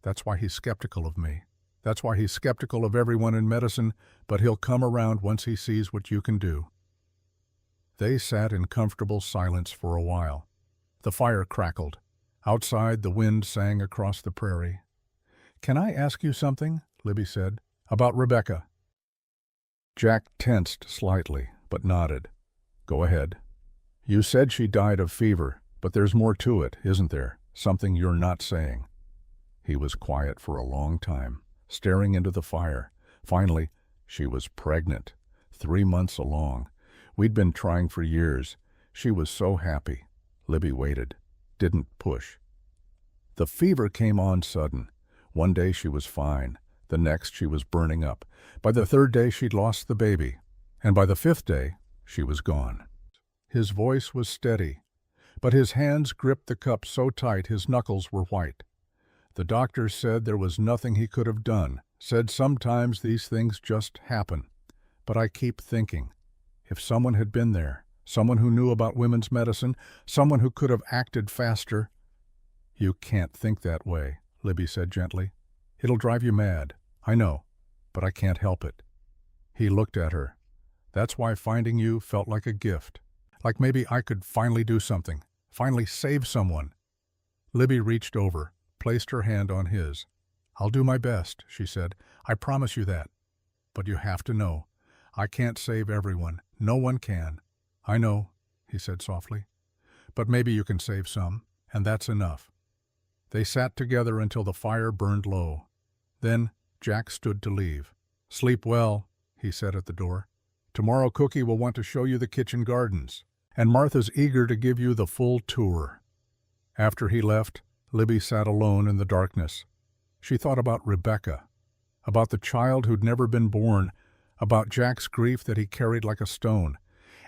"That's why he's skeptical of me. That's why he's skeptical of everyone in medicine, but he'll come around once he sees what you can do." They sat in comfortable silence for a while. The fire crackled. Outside, the wind sang across the prairie. "Can I ask you something?" Libby said. "About Rebecca." Jack tensed slightly, but nodded. "Go ahead." "You said she died of fever, but there's more to it, isn't there? Something you're not saying." He was quiet for a long time, staring into the fire. Finally, "She was pregnant, 3 months along. We'd been trying for years. She was so happy." Libby waited, didn't push. "The fever came on sudden. One day she was fine. The next she was burning up. By the 3rd day she'd lost the baby. And by the 5th day, she was gone." His voice was steady, but his hands gripped the cup so tight his knuckles were white. "The doctor said there was nothing he could have done, said sometimes these things just happen. But I keep thinking, if someone had been there, someone who knew about women's medicine, someone who could have acted faster." "You can't think that way," Libby said gently. "It'll drive you mad. I know, but I can't help it." He looked at her. "That's why finding you felt like a gift. Like maybe I could finally do something, finally save someone." Libby reached over, placed her hand on his. "I'll do my best," she said. "I promise you that. But you have to know, I can't save everyone. No one can." "I know," he said softly. "But maybe you can save some, and that's enough." They sat together until the fire burned low. Then Jack stood to leave. "Sleep well," he said at the door. "Tomorrow Cookie will want to show you the kitchen gardens, and Martha's eager to give you the full tour." After he left, Libby sat alone in the darkness. She thought about Rebecca, about the child who'd never been born, about Jack's grief that he carried like a stone,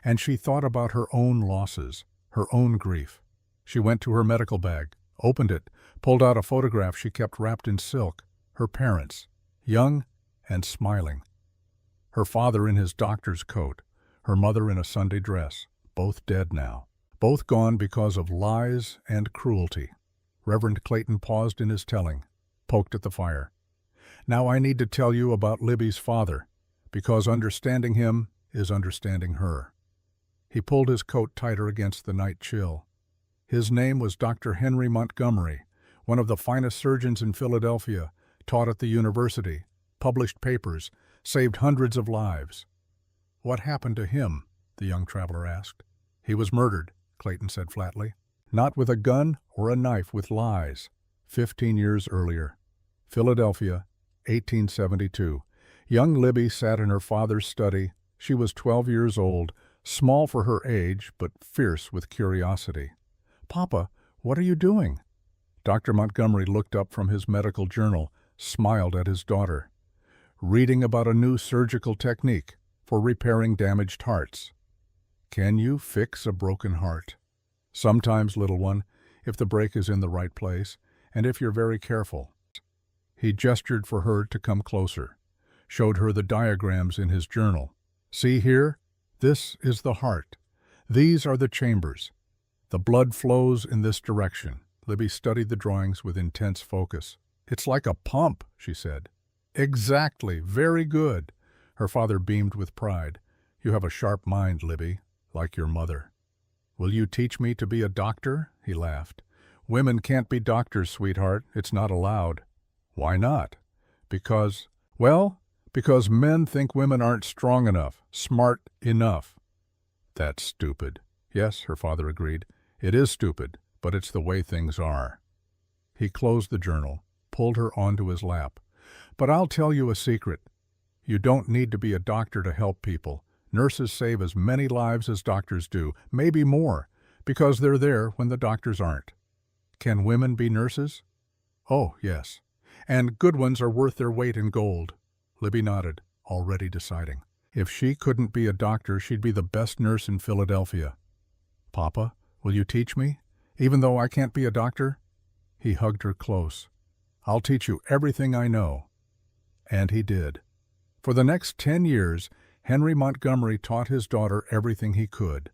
and she thought about her own losses, her own grief. She went to her medical bag, opened it, pulled out a photograph she kept wrapped in silk, her parents, young and smiling. Her father in his doctor's coat, her mother in a Sunday dress, both dead now, both gone because of lies and cruelty. Reverend Clayton paused in his telling, poked at the fire. "Now I need to tell you about Libby's father, because understanding him is understanding her." He pulled his coat tighter against the night chill. His name was Dr. Henry Montgomery, one of the finest surgeons in Philadelphia, taught at the university, published papers, saved hundreds of lives. "What happened to him?" the young traveler asked. "He was murdered," Clayton said flatly. "Not with a gun or a knife, with lies. 15 years earlier. Philadelphia, 1872. Young Libby sat in her father's study. She was 12 years old, small for her age, but fierce with curiosity. "Papa, what are you doing?" Dr. Montgomery looked up from his medical journal, smiled at his daughter. "Reading about a new surgical technique for repairing damaged hearts." "Can you fix a broken heart?" "Sometimes, little one, if the break is in the right place, and if you're very careful." He gestured for her to come closer, showed her the diagrams in his journal. "See here? This is the heart. These are the chambers. The blood flows in this direction." Libby studied the drawings with intense focus. "It's like a pump," she said. "Exactly. Very good." Her father beamed with pride. "You have a sharp mind, Libby, like your mother." "Will you teach me to be a doctor?" He laughed. "Women can't be doctors, sweetheart. It's not allowed." "Why not?" Because men think women aren't strong enough, smart enough." "That's stupid." "Yes," her father agreed. "It is stupid, but it's the way things are." He closed the journal, pulled her onto his lap. "But I'll tell you a secret. You don't need to be a doctor to help people. Nurses save as many lives as doctors do, maybe more, because they're there when the doctors aren't." "Can women be nurses?" "Oh, yes. And good ones are worth their weight in gold." Libby nodded, already deciding. If she couldn't be a doctor, she'd be the best nurse in Philadelphia. "Papa, will you teach me, even though I can't be a doctor?" He hugged her close. "I'll teach you everything I know." And he did. For the next 10 years, Henry Montgomery taught his daughter everything he could.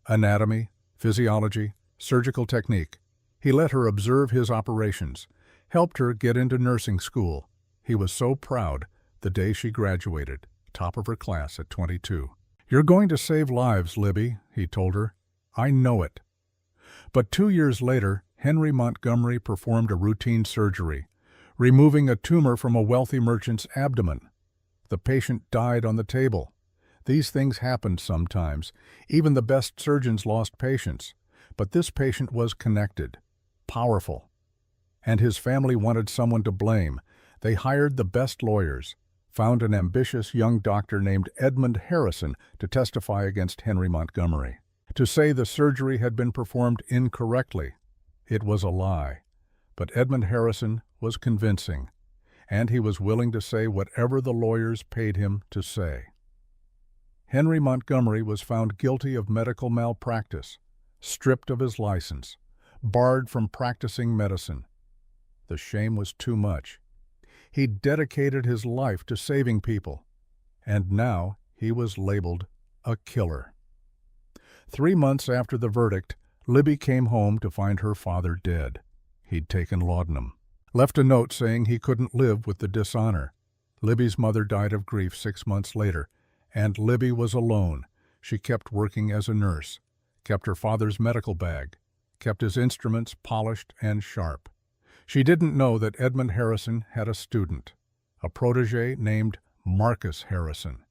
Anatomy, physiology, surgical technique. He let her observe his operations, helped her get into nursing school. He was so proud the day she graduated, top of her class at 22. "You're going to save lives, Libby," he told her. "I know it." But 2 years later, Henry Montgomery performed a routine surgery, removing a tumor from a wealthy merchant's abdomen. The patient died on the table. These things happened sometimes. Even the best surgeons lost patients. But this patient was connected, powerful. And his family wanted someone to blame. They hired the best lawyers, found an ambitious young doctor named Edmund Harrison to testify against Henry Montgomery, to say the surgery had been performed incorrectly. It was a lie. But Edmund Harrison was convincing, and he was willing to say whatever the lawyers paid him to say. Henry Montgomery was found guilty of medical malpractice, stripped of his license, barred from practicing medicine. The shame was too much. He dedicated his life to saving people, and now he was labeled a killer. 3 months after the verdict, Libby came home to find her father dead. He'd taken laudanum. Left a note saying he couldn't live with the dishonor. Libby's mother died of grief 6 months later, and Libby was alone. She kept working as a nurse, kept her father's medical bag, kept his instruments polished and sharp. She didn't know that Edmund Harrison had a student, a protege named Marcus Harrison.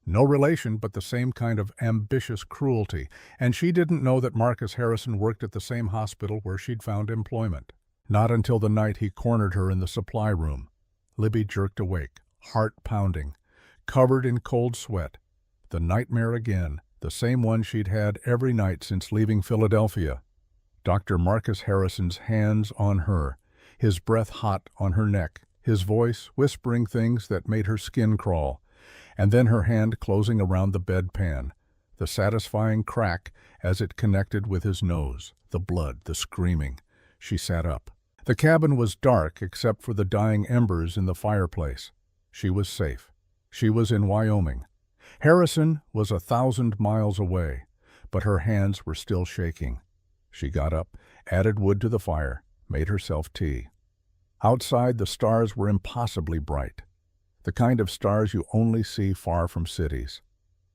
No relation, but the same kind of ambitious cruelty, and she didn't know that Marcus Harrison worked at the same hospital where she'd found employment. Not until the night he cornered her in the supply room. Libby jerked awake, heart pounding, covered in cold sweat. The nightmare again, the same one she'd had every night since leaving Philadelphia. Dr. Marcus Harrison's hands on her, his breath hot on her neck, his voice whispering things that made her skin crawl, and then her hand closing around the bedpan, the satisfying crack as it connected with his nose, the blood, the screaming. She sat up. The cabin was dark except for the dying embers in the fireplace. She was safe. She was in Wyoming. Harrison was 1,000 miles away, but her hands were still shaking. She got up, added wood to the fire, made herself tea. Outside, the stars were impossibly bright, the kind of stars you only see far from cities.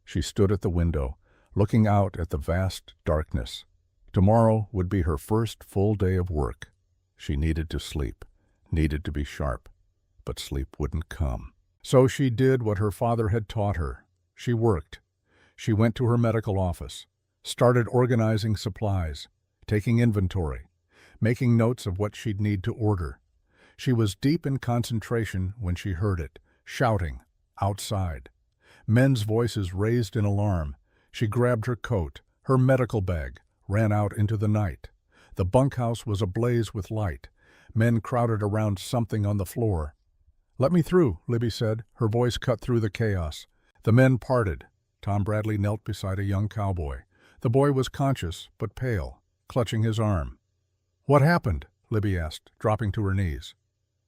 She stood at the window, looking out at the vast darkness. Tomorrow would be her first full day of work. She needed to sleep, needed to be sharp, but sleep wouldn't come. So she did what her father had taught her. She worked. She went to her medical office, started organizing supplies, taking inventory, making notes of what she'd need to order. She was deep in concentration when she heard it, shouting, outside. Men's voices raised in alarm. She grabbed her coat, her medical bag, ran out into the night. The bunkhouse was ablaze with light. Men crowded around something on the floor. "Let me through," Libby said, her voice cut through the chaos. The men parted. Tom Bradley knelt beside a young cowboy. The boy was conscious, but pale, clutching his arm. "What happened?" Libby asked, dropping to her knees.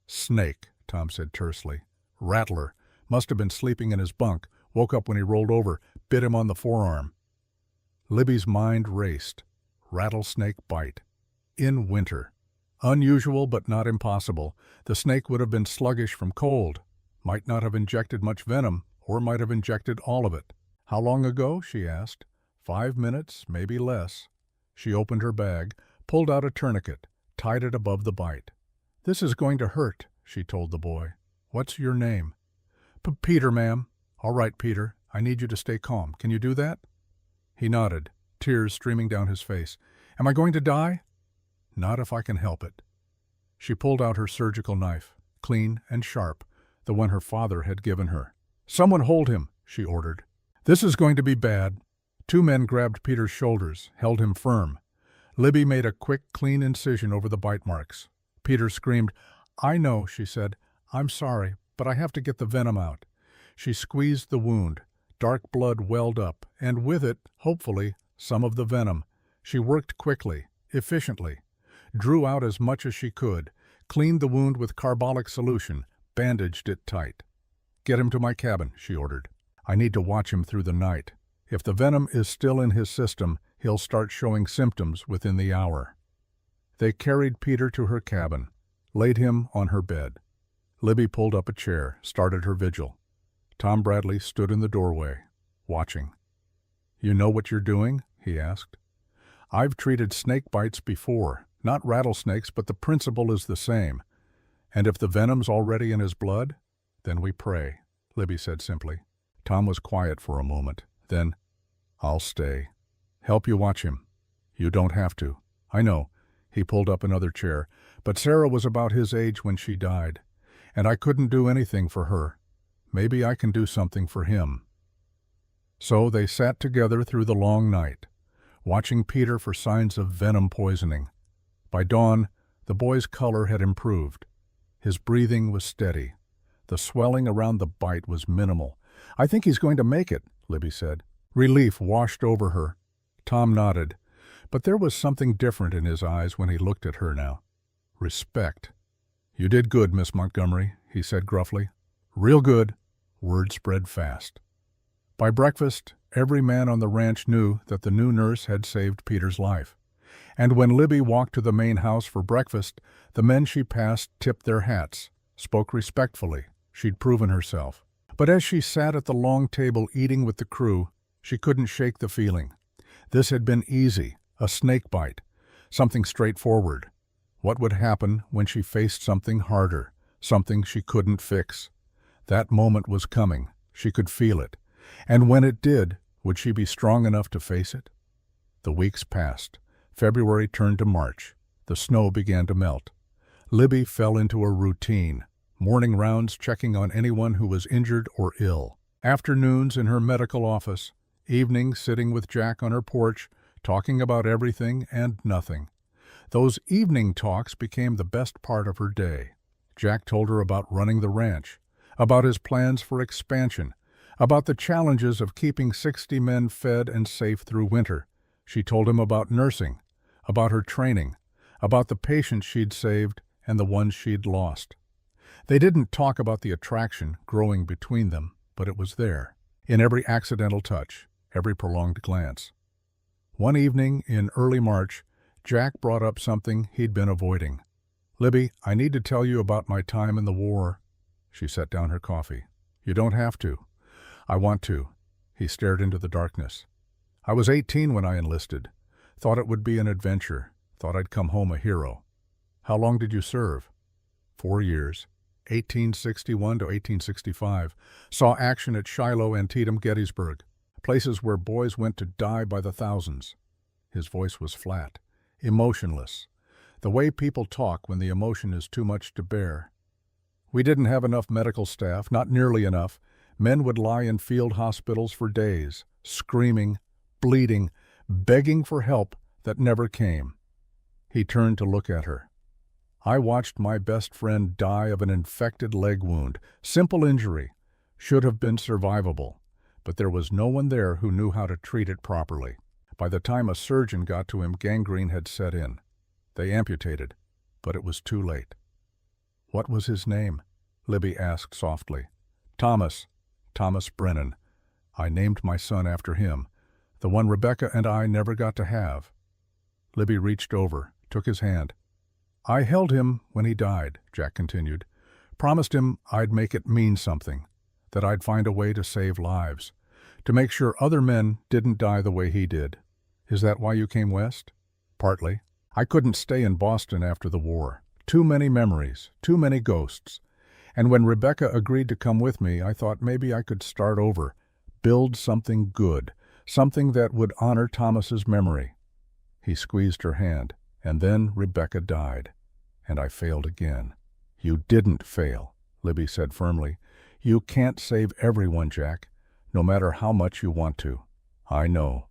"Snake," Tom said tersely. "Rattler. Must have been sleeping in his bunk, woke up when he rolled over, bit him on the forearm." Libby's mind raced. Rattlesnake bite. In winter. Unusual but not impossible. The snake would have been sluggish from cold, might not have injected much venom, or might have injected all of it. "How long ago?" she asked. 5 minutes, maybe less. She opened her bag, pulled out a tourniquet, tied it above the bite. "This is going to hurt," she told the boy. "What's your name?" "Peter, ma'am." "All right, Peter. I need you to stay calm. Can you do that?" He nodded, tears streaming down his face. "Am I going to die?" "Not if I can help it." She pulled out her surgical knife, clean and sharp, the one her father had given her. "Someone hold him," she ordered. "This is going to be bad." 2 men grabbed Peter's shoulders, held him firm. Libby made a quick, clean incision over the bite marks. Peter screamed. "I know," she said. "I'm sorry, but I have to get the venom out." She squeezed the wound. Dark blood welled up, and with it, hopefully, some of the venom. She worked quickly, efficiently, drew out as much as she could, cleaned the wound with carbolic solution, bandaged it tight. "Get him to my cabin," she ordered. "I need to watch him through the night. If the venom is still in his system, he'll start showing symptoms within the hour." They carried Peter to her cabin, laid him on her bed. Libby pulled up a chair, started her vigil. Tom Bradley stood in the doorway, watching. "You know what you're doing?" he asked. "I've treated snake bites before, not rattlesnakes, but the principle is the same. And if the venom's already in his blood, then we pray," Libby said simply. Tom was quiet for a moment. Then, "I'll stay. Help you watch him. You don't have to." "I know." He pulled up another chair. "But Sarah was about his age when she died, and I couldn't do anything for her. Maybe I can do something for him." So they sat together through the long night, watching Peter for signs of venom poisoning. By dawn, the boy's color had improved. His breathing was steady. The swelling around the bite was minimal. "I think he's going to make it," Libby said. Relief washed over her. Tom nodded, but there was something different in his eyes when he looked at her now. Respect. "You did good, Miss Montgomery," he said gruffly. "Real good." Word spread fast. By breakfast, every man on the ranch knew that the new nurse had saved Peter's life. And when Libby walked to the main house for breakfast, the men she passed tipped their hats, spoke respectfully. She'd proven herself. But as she sat at the long table eating with the crew, she couldn't shake the feeling. This had been easy, a snake bite, something straightforward. What would happen when she faced something harder, something she couldn't fix? That moment was coming. She could feel it. And when it did, would she be strong enough to face it? The weeks passed. February turned to March. The snow began to melt. Libby fell into a routine. Morning rounds checking on anyone who was injured or ill. Afternoons in her medical office. Evenings sitting with Jack on her porch, talking about everything and nothing. Those evening talks became the best part of her day. Jack told her about running the ranch, about his plans for expansion, about the challenges of keeping 60 men fed and safe through winter. She told him about nursing, about her training, about the patients she'd saved and the ones she'd lost. They didn't talk about the attraction growing between them, but it was there, in every accidental touch, every prolonged glance. One evening in early March, Jack brought up something he'd been avoiding. "Libby, I need to tell you about my time in the war." She set down her coffee. "You don't have to." "I want to." He stared into the darkness. "I was 18 when I enlisted. Thought it would be an adventure. Thought I'd come home a hero." "How long did you serve?" 4 years. 1861 to 1865. Saw action at Shiloh, Antietam, Gettysburg. Places where boys went to die by the thousands." His voice was flat, emotionless. The way people talk when the emotion is too much to bear. "We didn't have enough medical staff, not nearly enough. Men would lie in field hospitals for days, screaming, bleeding, begging for help that never came. He turned to look at her. I watched my best friend die of an infected leg wound, simple injury, should have been survivable, but there was no one there who knew how to treat it properly. By the time a surgeon got to him, gangrene had set in. They amputated, but it was too late. What was his name? Libby asked softly. Thomas Brennan. I named my son after him, the one Rebecca and I never got to have. Libby reached over, took his hand. I held him when he died, Jack continued. Promised him I'd make it mean something, that I'd find a way to save lives, to make sure other men didn't die the way he did. Is that why you came west? Partly. I couldn't stay in Boston after the war. Too many memories, too many ghosts. And when Rebecca agreed to come with me, I thought maybe I could start over, build something good, something that would honor Thomas's memory. He squeezed her hand, and then Rebecca died, and I failed again. You didn't fail, Libby said firmly. You can't save everyone, Jack, no matter how much you want to. I know.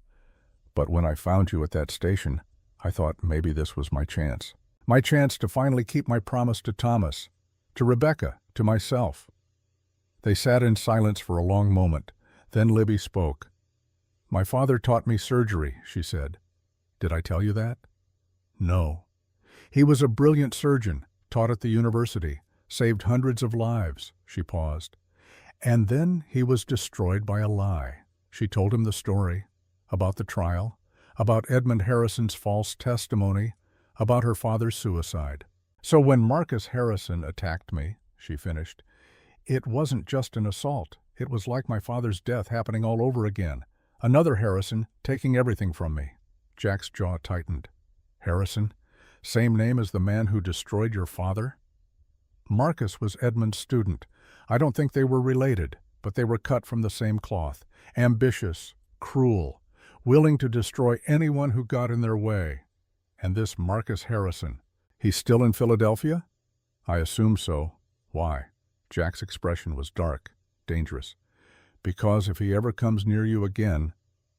But when I found you at that station, I thought maybe this was my chance. My chance to finally keep my promise to Thomas, to Rebecca, to myself. They sat in silence for a long moment. Then Libby spoke. My father taught me surgery, she said. Did I tell you that? No. He was a brilliant surgeon, taught at the university, saved hundreds of lives, she paused. And then he was destroyed by a lie. She told him the story, about the trial, about Edmund Harrison's false testimony, about her father's suicide. So when Marcus Harrison attacked me, she finished, it wasn't just an assault. It was like my father's death happening all over again. Another Harrison taking everything from me. Jack's jaw tightened. Harrison? Same name as the man who destroyed your father? Marcus was Edmund's student. I don't think they were related, but they were cut from the same cloth. Ambitious, cruel, willing to destroy anyone who got in their way. And this Marcus Harrison, he's still in Philadelphia? I assume so. Why? Jack's expression was dark, dangerous. Because if he ever comes near you again,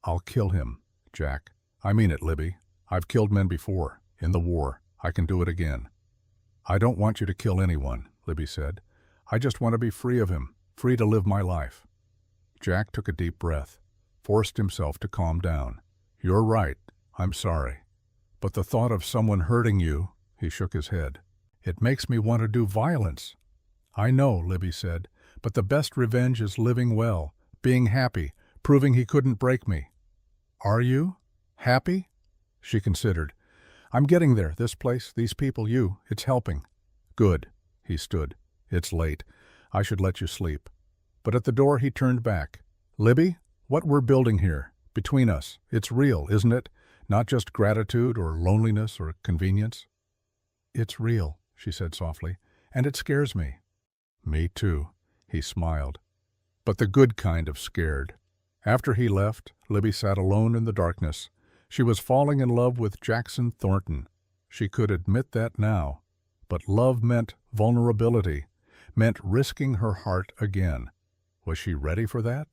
I'll kill him, Jack. I mean it, Libby. I've killed men before, in the war. I can do it again. I don't want you to kill anyone, Libby said. I just want to be free of him, free to live my life. Jack took a deep breath, forced himself to calm down. You're right. I'm sorry. But the thought of someone hurting you, he shook his head. It makes me want to do violence. I know, Libby said, but the best revenge is living well, being happy, proving he couldn't break me. Are you? Happy? She considered. I'm getting there, this place, these people, you, it's helping. Good. He stood. It's late. I should let you sleep. But at the door he turned back. Libby, what we're building here, between us, it's real, isn't it? Not just gratitude or loneliness or convenience. It's real, she said softly, and it scares me. Me too, he smiled. But the good kind of scared. After he left, Libby sat alone in the darkness. She was falling in love with Jackson Thornton. She could admit that now. But love meant vulnerability, meant risking her heart again. Was she ready for that?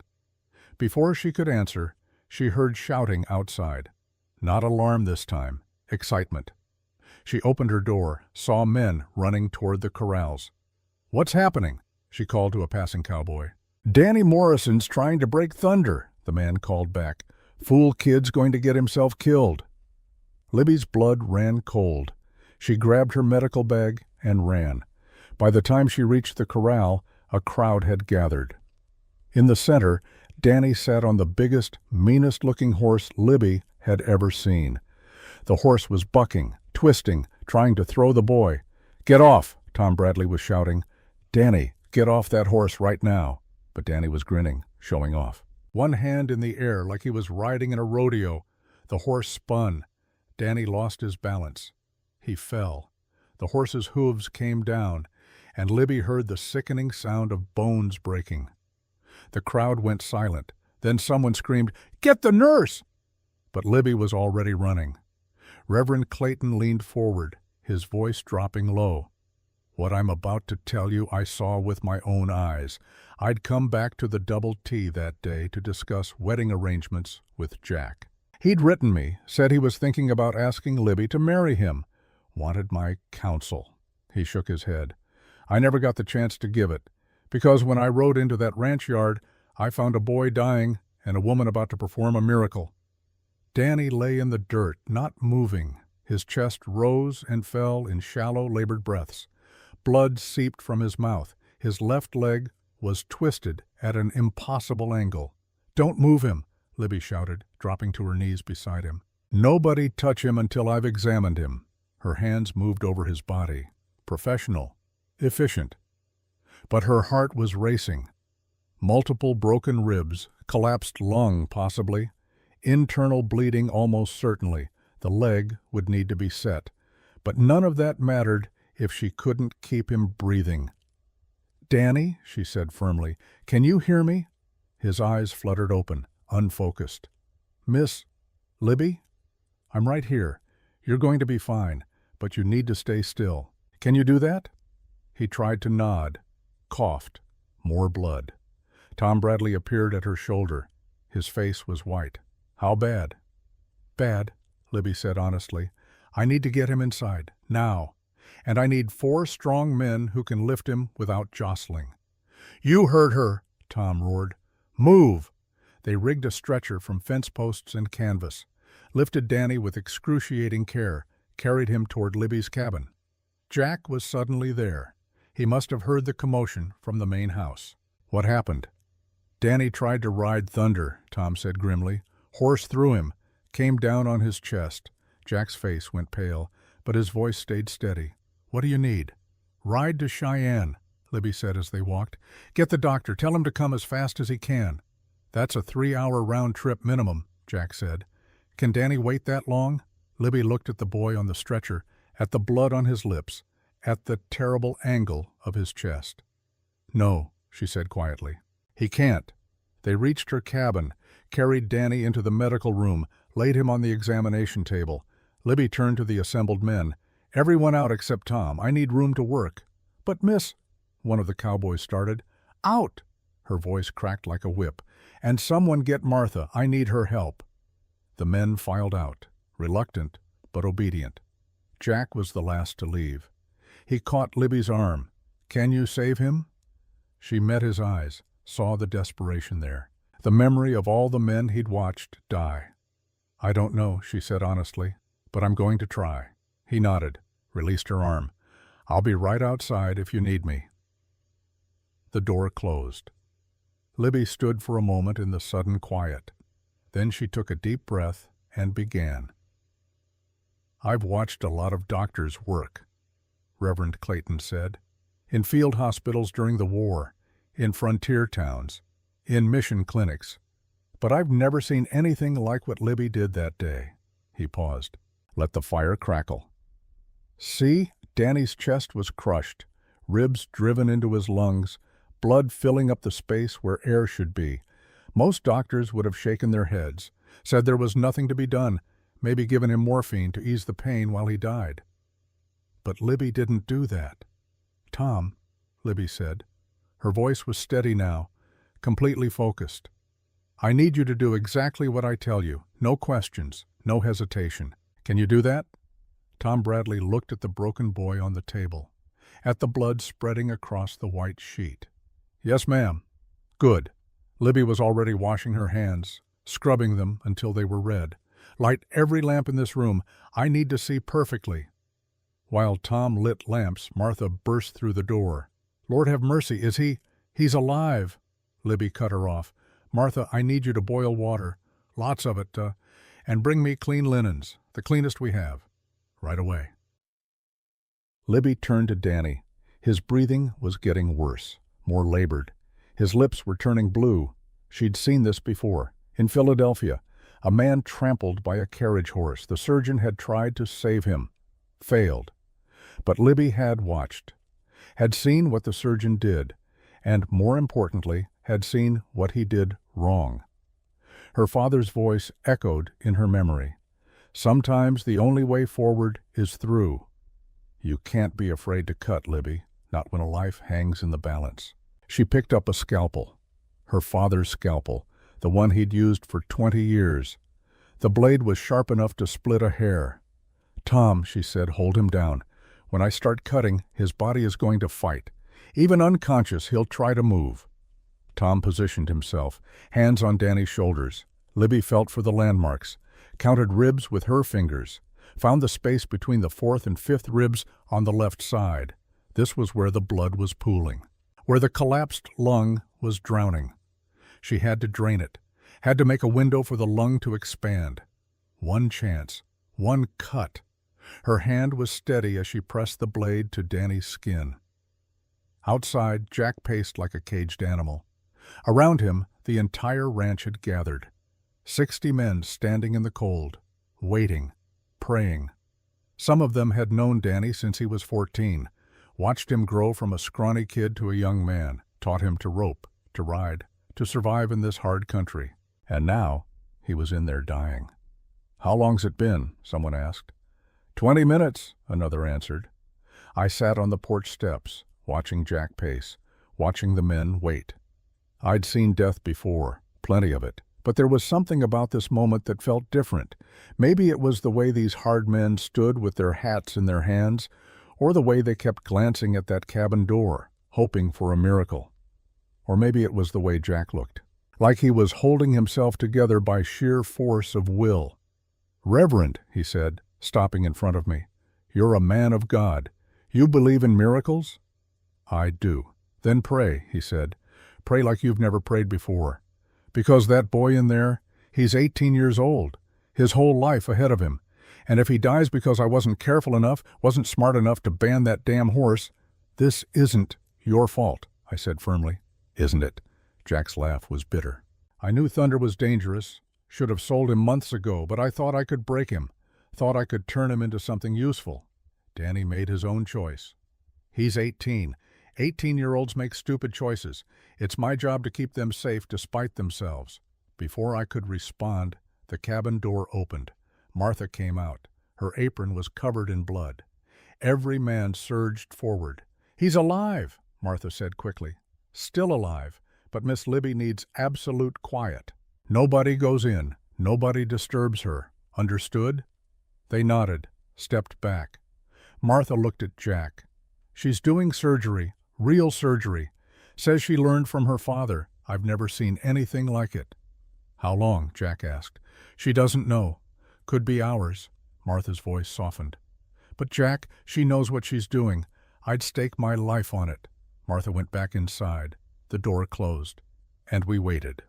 Before she could answer, she heard shouting outside. Not alarm this time, excitement. She opened her door, saw men running toward the corrals. What's happening? She called to a passing cowboy. Danny Morrison's trying to break thunder, the man called back. Fool kid's going to get himself killed. Libby's blood ran cold. She grabbed her medical bag and ran. By the time she reached the corral, a crowd had gathered. In the center, Danny sat on the biggest, meanest-looking horse Libby had ever seen. The horse was bucking, twisting, trying to throw the boy. Get off, Tom Bradley was shouting. Danny, get off that horse right now. But Danny was grinning, showing off. One hand in the air like he was riding in a rodeo. The horse spun. Danny lost his balance. He fell. The horse's hooves came down, and Libby heard the sickening sound of bones breaking. The crowd went silent. Then someone screamed, "Get the nurse!" But Libby was already running. Reverend Clayton leaned forward, his voice dropping low. What I'm about to tell you I saw with my own eyes. I'd come back to the Double T that day to discuss wedding arrangements with Jack. He'd written me, said he was thinking about asking Libby to marry him. Wanted my counsel. He shook his head. I never got the chance to give it, because when I rode into that ranch yard, I found a boy dying and a woman about to perform a miracle. Danny lay in the dirt, not moving. His chest rose and fell in shallow, labored breaths. Blood seeped from his mouth. His left leg was twisted at an impossible angle. "Don't move him," Libby shouted, dropping to her knees beside him. "Nobody touch him until I've examined him." Her hands moved over his body. Professional. Efficient. But her heart was racing. Multiple broken ribs, collapsed lung possibly, internal bleeding almost certainly. The leg would need to be set. But none of that mattered if she couldn't keep him breathing. "Danny," she said firmly, "can you hear me?" His eyes fluttered open, unfocused. "Miss Libby? I'm right here. You're going to be fine, but you need to stay still. Can you do that?" He tried to nod, coughed. More blood. Tom Bradley appeared at her shoulder. His face was white. "How bad?" "Bad," Libby said honestly. "I need to get him inside, now. And I need 4 strong men who can lift him without jostling." "You heard her," Tom roared. "Move!" They rigged a stretcher from fence posts and canvas, lifted Danny with excruciating care, carried him toward Libby's cabin. Jack was suddenly there. He must have heard the commotion from the main house. "What happened?" "Danny tried to ride thunder," Tom said grimly. "Horse threw him, came down on his chest." Jack's face went pale, but his voice stayed steady. "What do you need?" "Ride to Cheyenne," Libby said as they walked. "Get the doctor. Tell him to come as fast as he can." "That's a 3-hour round trip minimum," Jack said. "Can Danny wait that long?" Libby looked at the boy on the stretcher, at the blood on his lips, at the terrible angle of his chest. "No," she said quietly. "He can't." They reached her cabin, carried Danny into the medical room, laid him on the examination table. Libby turned to the assembled men. "Everyone out except Tom. I need room to work." "But miss—" one of the cowboys started. "Out!" Her voice cracked like a whip. "And someone get Martha. I need her help." The men filed out, reluctant but obedient. Jack was the last to leave. He caught Libby's arm. "Can you save him?" She met his eyes, saw the desperation there, the memory of all the men he'd watched die. "I don't know," she said honestly, "but I'm going to try." He nodded, released her arm. "I'll be right outside if you need me." The door closed. Libby stood for a moment in the sudden quiet. Then she took a deep breath and began. "I've watched a lot of doctors work," Reverend Clayton said. "In field hospitals during the war, in frontier towns, in mission clinics. But I've never seen anything like what Libby did that day." He paused. Let the fire crackle. "See?" Danny's chest was crushed, ribs driven into his lungs, blood filling up the space where air should be. Most doctors would have shaken their heads, said there was nothing to be done, maybe given him morphine to ease the pain while he died. But Libby didn't do that. "Tom," Libby said. Her voice was steady now, completely focused. "I need you to do exactly what I tell you. No questions, no hesitation. Can you do that?" Tom Bradley looked at the broken boy on the table, at the blood spreading across the white sheet. "Yes, ma'am." "Good." Libby was already washing her hands, scrubbing them until they were red. "Light every lamp in this room. I need to see perfectly." While Tom lit lamps, Martha burst through the door. "Lord have mercy, is he— He's alive!" Libby cut her off. "Martha, I need you to boil water. Lots of it, and bring me clean linens, the cleanest we have. Right away." Libby turned to Danny. His breathing was getting worse, more labored. His lips were turning blue. She'd seen this before. In Philadelphia, a man trampled by a carriage horse. The surgeon had tried to save him. Failed. But Libby had watched, had seen what the surgeon did, and, more importantly, had seen what he did wrong. Her father's voice echoed in her memory. "Sometimes the only way forward is through." You can't be afraid to cut, Libby, not when a life hangs in the balance. She picked up a scalpel. Her father's scalpel, the one he'd used for 20 years. The blade was sharp enough to split a hair. "Tom," she said, "hold him down. When I start cutting, his body is going to fight. Even unconscious, he'll try to move." Tom positioned himself, hands on Danny's shoulders. Libby felt for the landmarks, counted ribs with her fingers, found the space between the fourth and fifth ribs on the left side. This was where the blood was pooling, where the collapsed lung was drowning. She had to drain it, had to make a window for the lung to expand. One chance, one cut. Her hand was steady as she pressed the blade to Danny's skin. Outside, Jack paced like a caged animal. Around him, the entire ranch had gathered. 60 men standing in the cold, waiting, praying. Some of them had known Danny since he was 14, watched him grow from a scrawny kid to a young man, taught him to rope, to ride, to survive in this hard country. And now, he was in there dying. "How long's it been?" someone asked. 20 minutes, another answered. I sat on the porch steps, watching Jack pace, watching the men wait. I'd seen death before, plenty of it, but there was something about this moment that felt different. Maybe it was the way these hard men stood with their hats in their hands, or the way they kept glancing at that cabin door, hoping for a miracle. Or maybe it was the way Jack looked, like he was holding himself together by sheer force of will. "Reverend," he said, stopping in front of me, "you're a man of God. You believe in miracles?" "I do." "Then pray," he said. "Pray like you've never prayed before. Because that boy in there, he's 18 years old, his whole life ahead of him. And if he dies because I wasn't careful enough, wasn't smart enough to ban that damn horse, this isn't your fault," I said firmly. "Isn't it?" Jack's laugh was bitter. "I knew Thunder was dangerous, should have sold him months ago, but I thought I could break him, thought I could turn him into something useful." Danny made his own choice. He's 18. 18-year-olds make stupid choices. It's my job to keep them safe despite themselves. Before I could respond, the cabin door opened. Martha came out. Her apron was covered in blood. Every man surged forward. "He's alive," Martha said quickly. "Still alive, but Miss Libby needs absolute quiet. Nobody goes in. Nobody disturbs her. Understood?" They nodded, stepped back. Martha looked at Jack. "She's doing surgery, real surgery. Says she learned from her father. I've never seen anything like it." "How long?" Jack asked. "She doesn't know. Could be hours." Martha's voice softened. "But Jack, she knows what she's doing. I'd stake my life on it." Martha went back inside. The door closed. And we waited.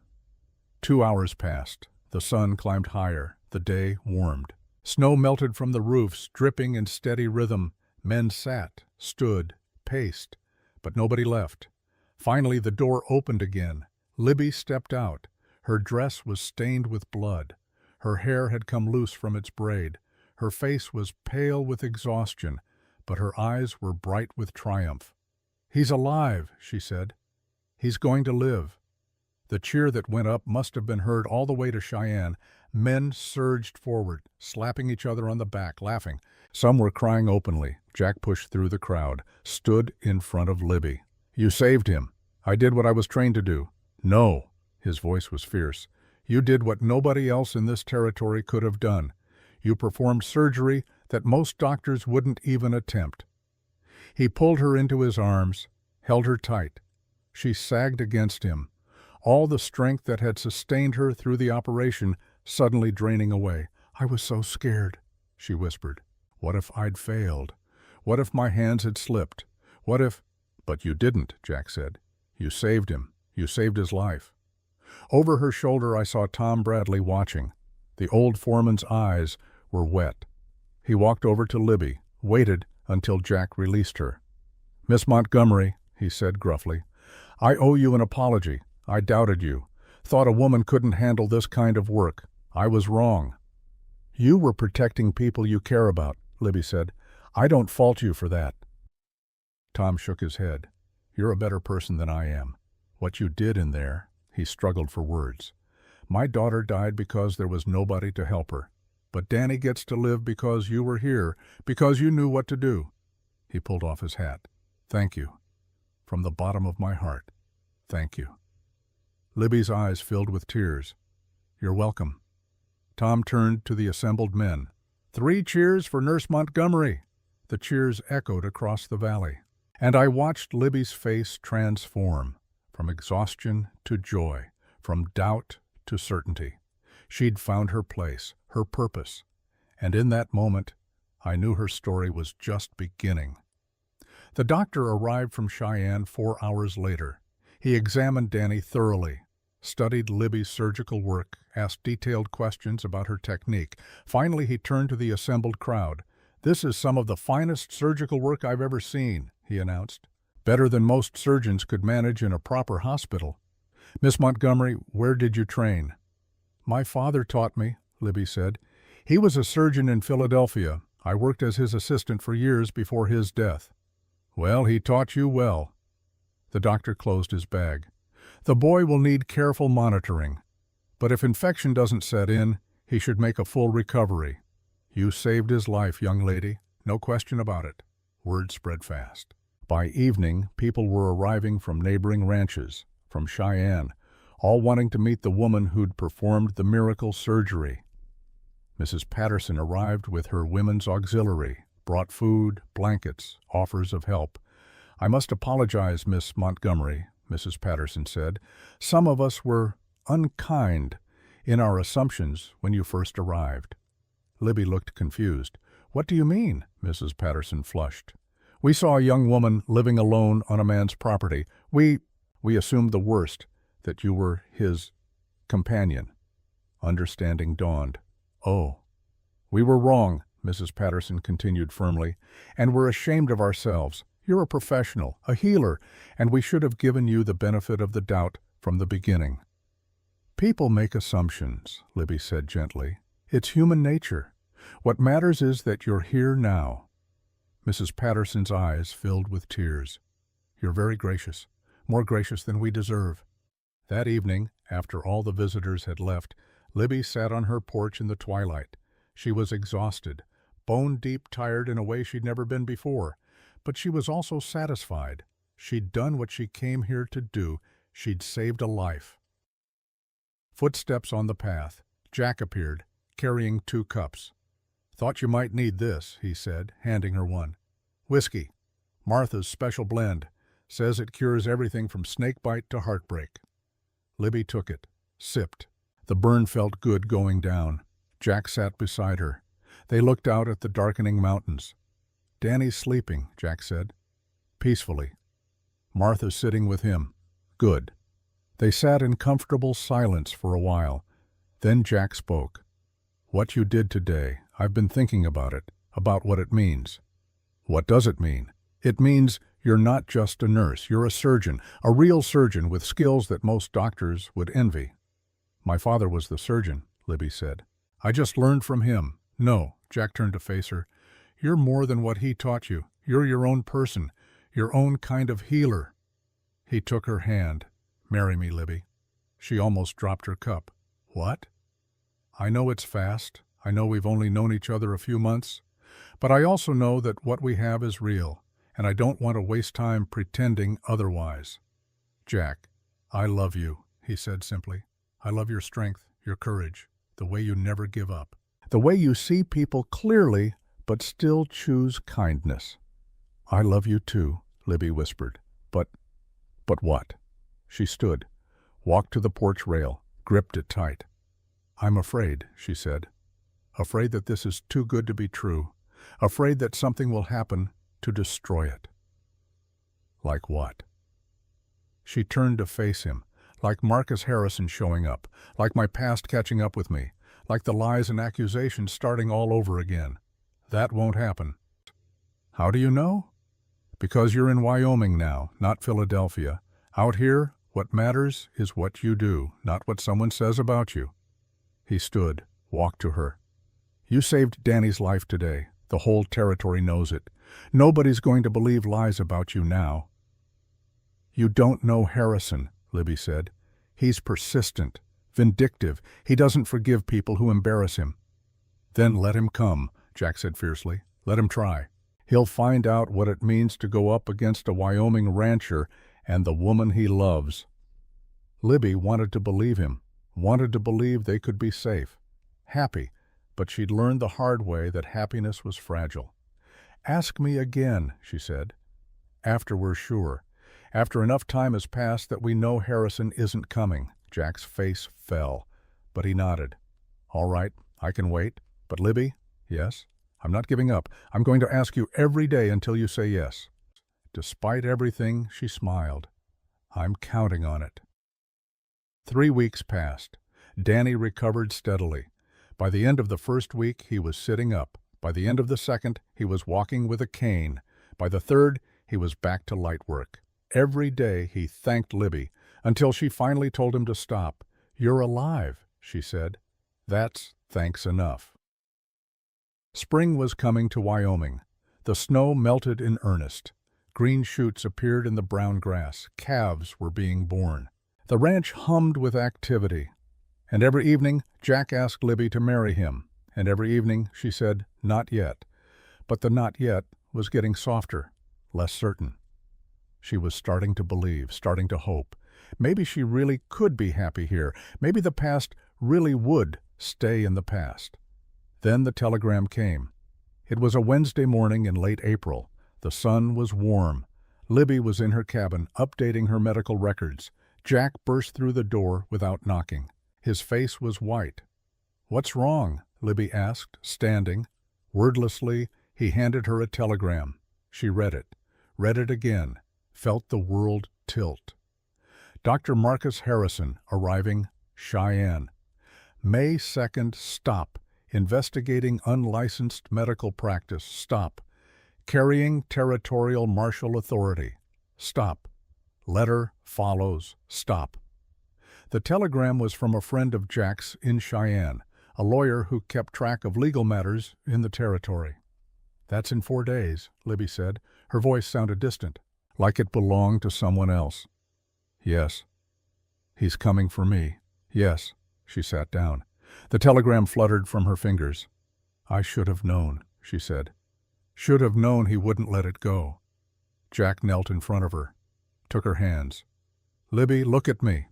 2 hours passed. The sun climbed higher. The day warmed. Snow melted from the roofs, dripping in steady rhythm. Men sat, stood, paced, but nobody left. Finally, the door opened again. Libby stepped out. Her dress was stained with blood. Her hair had come loose from its braid. Her face was pale with exhaustion, but her eyes were bright with triumph. "He's alive," she said. "He's going to live." The cheer that went up must have been heard all the way to Cheyenne. Men surged forward, slapping each other on the back, laughing. Some were crying openly. Jack pushed through the crowd, stood in front of Libby. "You saved him. I did what I was trained to do." "No." His voice was fierce. "You did what nobody else in this territory could have done. You performed surgery that most doctors wouldn't even attempt." He pulled her into his arms, held her tight. She sagged against him, all the strength that had sustained her through the operation suddenly draining away. "I was so scared," she whispered. "What if I'd failed? What if my hands had slipped? What if—" "But you didn't," Jack said. "You saved him. You saved his life." Over her shoulder I saw Tom Bradley watching. The old foreman's eyes were wet. He walked over to Libby, waited until Jack released her. "Miss Montgomery," he said gruffly, "I owe you an apology. I doubted you. Thought a woman couldn't handle this kind of work. I was wrong." "You were protecting people you care about," Libby said. "I don't fault you for that." Tom shook his head. "You're a better person than I am. What you did in there," he struggled for words. "My daughter died because there was nobody to help her. But Danny gets to live because you were here, because you knew what to do." He pulled off his hat. "Thank you. From the bottom of my heart. Thank you." Libby's eyes filled with tears. "You're welcome." Tom turned to the assembled men. "3 cheers for Nurse Montgomery!" The cheers echoed across the valley. And I watched Libby's face transform, from exhaustion to joy, from doubt to certainty. She'd found her place, her purpose, and in that moment, I knew her story was just beginning. The doctor arrived from Cheyenne 4 hours later. He examined Danny thoroughly, studied Libby's surgical work, asked detailed questions about her technique. Finally, he turned to the assembled crowd. "This is some of the finest surgical work I've ever seen," he announced. "Better than most surgeons could manage in a proper hospital. Miss Montgomery, where did you train?" "My father taught me," Libby said. "He was a surgeon in Philadelphia. I worked as his assistant for years before his death." "Well, he taught you well." The doctor closed his bag. "The boy will need careful monitoring, but if infection doesn't set in, he should make a full recovery. You saved his life, young lady, no question about it." Word spread fast. By evening, people were arriving from neighboring ranches, from Cheyenne, all wanting to meet the woman who'd performed the miracle surgery. Mrs. Patterson arrived with her women's auxiliary, brought food, blankets, offers of help. "I must apologize, Miss Montgomery," Mrs. Patterson said. "Some of us were unkind in our assumptions when you first arrived." Libby looked confused. "What do you mean?" Mrs. Patterson flushed. "We saw a young woman living alone on a man's property. We assumed the worst, that you were his companion." Understanding dawned. "Oh, we were wrong," Mrs. Patterson continued firmly, "and we're ashamed of ourselves. You're a professional, a healer, and we should have given you the benefit of the doubt from the beginning." "People make assumptions," Libby said gently. "It's human nature. What matters is that you're here now." Mrs. Patterson's eyes filled with tears. "You're very gracious, more gracious than we deserve." That evening, after all the visitors had left, Libby sat on her porch in the twilight. She was exhausted, bone-deep tired in a way she'd never been before, but she was also satisfied. She'd done what she came here to do. She'd saved a life. Footsteps on the path. Jack appeared, carrying 2 cups. "Thought you might need this," he said, handing her one. "Whiskey. Martha's special blend. Says it cures everything from snakebite to heartbreak." Libby took it, sipped. The burn felt good going down. Jack sat beside her. They looked out at the darkening mountains. "Danny's sleeping," Jack said. "Peacefully. Martha's sitting with him. Good." They sat in comfortable silence for a while. Then Jack spoke. "What you did today, I've been thinking about it, about what it means." "What does it mean?" "It means you're not just a nurse, you're a surgeon, a real surgeon with skills that most doctors would envy." "My father was the surgeon," Libby said. "I just learned from him." "No," Jack turned to face her. "You're more than what he taught you. You're your own person, your own kind of healer." He took her hand. "Marry me, Libby." She almost dropped her cup. "What?" "I know it's fast. I know we've only known each other a few months. But I also know that what we have is real, and I don't want to waste time pretending otherwise." "Jack, I love you," he said simply. "I love your strength, your courage, the way you never give up. The way you see people clearly, but still choose kindness." "I love you too," Libby whispered. But what?" She stood, walked to the porch rail, gripped it tight. "I'm afraid," she said. "Afraid that this is too good to be true. Afraid that something will happen to destroy it." "Like what?" She turned to face him. "Like Marcus Harrison showing up. Like my past catching up with me. Like the lies and accusations starting all over again. That won't happen." "How do you know?" "Because you're in Wyoming now, not Philadelphia. Out here, what matters is what you do, not what someone says about you." He stood, walked to her. "You saved Danny's life today. The whole territory knows it. Nobody's going to believe lies about you now." "You don't know Harrison," Libby said. "He's persistent, vindictive. He doesn't forgive people who embarrass him." "Then let him come," Jack said fiercely. "Let him try. He'll find out what it means to go up against a Wyoming rancher and the woman he loves. Libby wanted to believe him, wanted to believe they could be safe, happy, but she'd learned the hard way that happiness was fragile. "Ask me again," she said. "After we're sure. After enough time has passed that we know Harrison isn't coming." Jack's face fell, but he nodded. "All right, I can wait. But Libby?" "Yes? I'm not giving up. I'm going to ask you every day until you say yes." Despite everything, she smiled. "I'm counting on it." 3 weeks passed. Danny recovered steadily. By the end of the first week, he was sitting up. By the end of the second, he was walking with a cane. By the third, he was back to light work. Every day he thanked Libby, until she finally told him to stop. "You're alive," she said. "That's thanks enough." Spring was coming to Wyoming. The snow melted in earnest. Green shoots appeared in the brown grass. Calves were being born. The ranch hummed with activity. And every evening, Jack asked Libby to marry him. And every evening, she said, "Not yet." But the "not yet" was getting softer, less certain. She was starting to believe, starting to hope. Maybe she really could be happy here. Maybe the past really would stay in the past. Then the telegram came. It was a Wednesday morning in late April. The sun was warm. Libby was in her cabin, updating her medical records. Jack burst through the door without knocking. His face was white. "What's wrong?" Libby asked, standing. Wordlessly, he handed her a telegram. She read it again, felt the world tilt. "Dr. Marcus Harrison, arriving, Cheyenne. May 2nd, stop. Investigating unlicensed medical practice, stop. Carrying territorial martial authority, stop. Letter follows, stop." The telegram was from a friend of Jack's in Cheyenne, a lawyer who kept track of legal matters in the territory. "That's in 4 days," Libby said. Her voice sounded distant, like it belonged to someone else. "Yes." "He's coming for me." "Yes." She sat down. The telegram fluttered from her fingers. "I should have known," she said. "Should have known he wouldn't let it go." Jack knelt in front of her, took her hands. "Libby, look at me."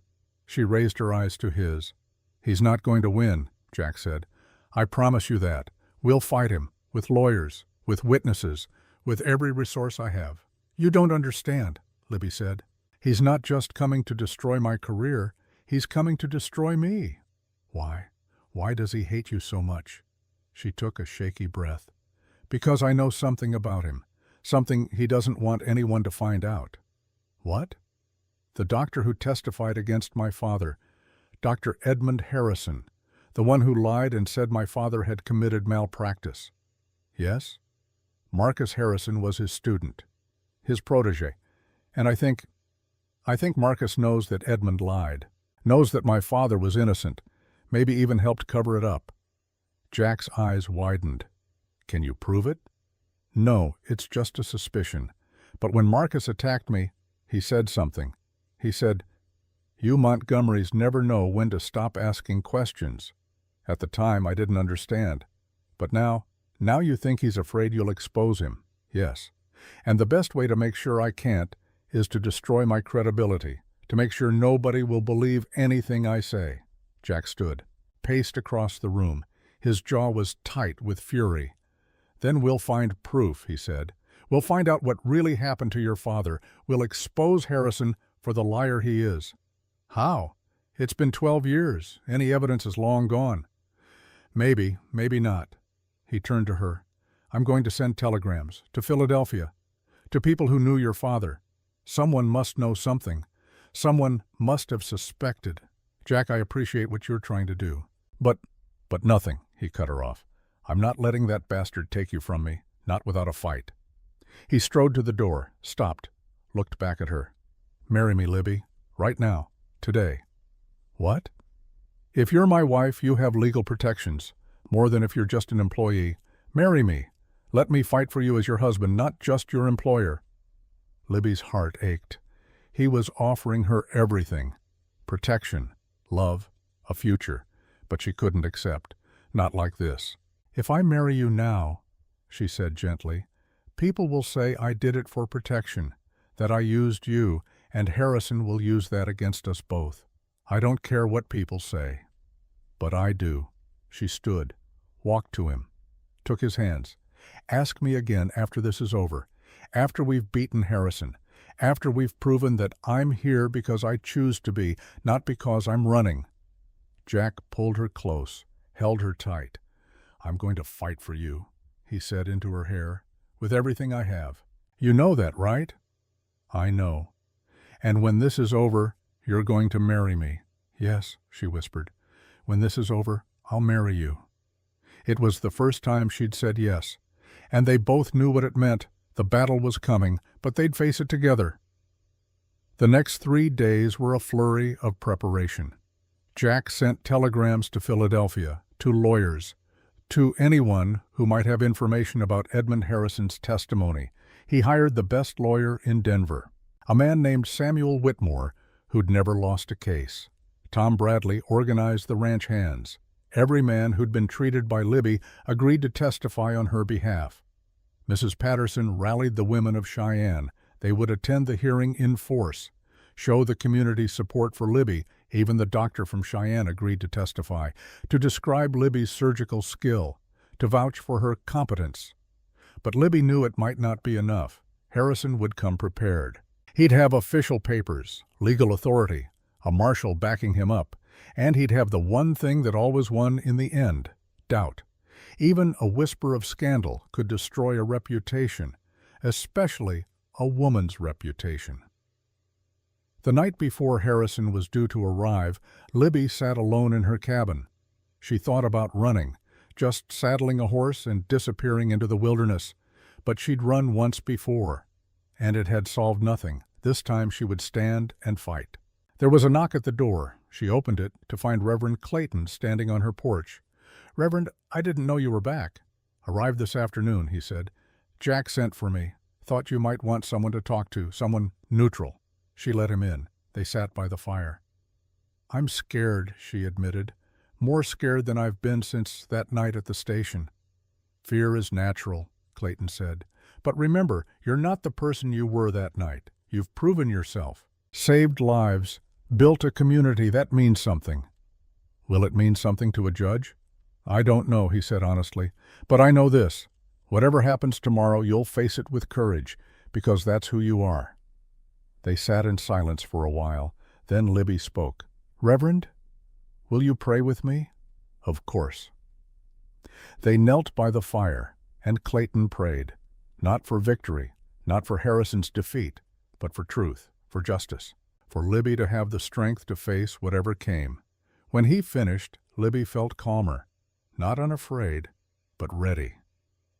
She raised her eyes to his. "He's not going to win," Jack said. "I promise you that. We'll fight him, with lawyers, with witnesses, with every resource I have." "You don't understand," Libby said. "He's not just coming to destroy my career. He's coming to destroy me." "Why? Why does he hate you so much?" She took a shaky breath. "Because I know something about him. Something he doesn't want anyone to find out." "What?" "The doctor who testified against my father. Dr. Edmund Harrison. The one who lied and said my father had committed malpractice." "Yes?" "Marcus Harrison was his student. His protege. And I think Marcus knows that Edmund lied. Knows that my father was innocent. Maybe even helped cover it up." Jack's eyes widened. "Can you prove it?" "No, it's just a suspicion. But when Marcus attacked me, he said something. He said, 'You Montgomerys never know when to stop asking questions.' At the time, I didn't understand. But now you think he's afraid you'll expose him." "Yes. And the best way to make sure I can't is to destroy my credibility, to make sure nobody will believe anything I say." Jack stood, paced across the room. His jaw was tight with fury. "Then we'll find proof," he said. "We'll find out what really happened to your father. We'll expose Harrison for the liar he is." "How? It's been 12 years. Any evidence is long gone." "Maybe, maybe not." He turned to her. "I'm going to send telegrams to Philadelphia, to people who knew your father. Someone must know something. Someone must have suspected. Jack, I appreciate what you're trying to do. But nothing," he cut her off. "I'm not letting that bastard take you from me, not without a fight." He strode to the door, stopped, looked back at her. "Marry me, Libby, right now, today." "What?" "If you're my wife, you have legal protections, more than if you're just an employee. Marry me. Let me fight for you as your husband, not just your employer." Libby's heart ached. He was offering her everything. Protection, love, a future. But she couldn't accept. Not like this. "If I marry you now," she said gently, People will say I did it for protection, that I used you, and Harrison will use that against us both. I don't care what people say. But I do." She stood, walked to him, took his hands. "Ask me again after this is over, after we've beaten Harrison, after we've proven that I'm here because I choose to be, not because I'm running." Jack pulled her close, held her tight. "I'm going to fight for you," he said into her hair, "with everything I have. You know that, right?" "I know. And when this is over, you're going to marry me." "Yes," she whispered. "When this is over, I'll marry you." It was the first time she'd said yes, and they both knew what it meant. The battle was coming, but they'd face it together. The next 3 days were a flurry of preparation. Jack sent telegrams to Philadelphia, to lawyers, to anyone who might have information about Edmund Harrison's testimony. He hired the best lawyer in Denver, a man named Samuel Whitmore, who'd never lost a case. Tom Bradley organized the ranch hands. Every man who'd been treated by Libby agreed to testify on her behalf. Mrs. Patterson rallied the women of Cheyenne. They would attend the hearing in force, show the community's support for Libby. Even the doctor from Cheyenne agreed to testify, to describe Libby's surgical skill, to vouch for her competence. But Libby knew it might not be enough. Harrison would come prepared. He'd have official papers, legal authority, a marshal backing him up, and he'd have the one thing that always won in the end: doubt. Even a whisper of scandal could destroy a reputation, especially a woman's reputation. The night before Harrison was due to arrive, Libby sat alone in her cabin. She thought about running, just saddling a horse and disappearing into the wilderness. But she'd run once before, and it had solved nothing. This time she would stand and fight. There was a knock at the door. She opened it to find Reverend Clayton standing on her porch. "Reverend, I didn't know you were back." "Arrived this afternoon," he said. "Jack sent for me. Thought you might want someone to talk to, someone neutral." She let him in. They sat by the fire. "I'm scared," she admitted. "More scared than I've been since that night at the station." "Fear is natural," Clayton said. "But remember, you're not the person you were that night. You've proven yourself. Saved lives. Built a community. That means something." "Will it mean something to a judge?" "I don't know," he said honestly. "But I know this. Whatever happens tomorrow, you'll face it with courage, because that's who you are." They sat in silence for a while. Then Libby spoke. "Reverend, will you pray with me?" "Of course." They knelt by the fire, and Clayton prayed. Not for victory, not for Harrison's defeat, but for truth, for justice, for Libby to have the strength to face whatever came. When he finished, Libby felt calmer, not unafraid, but ready.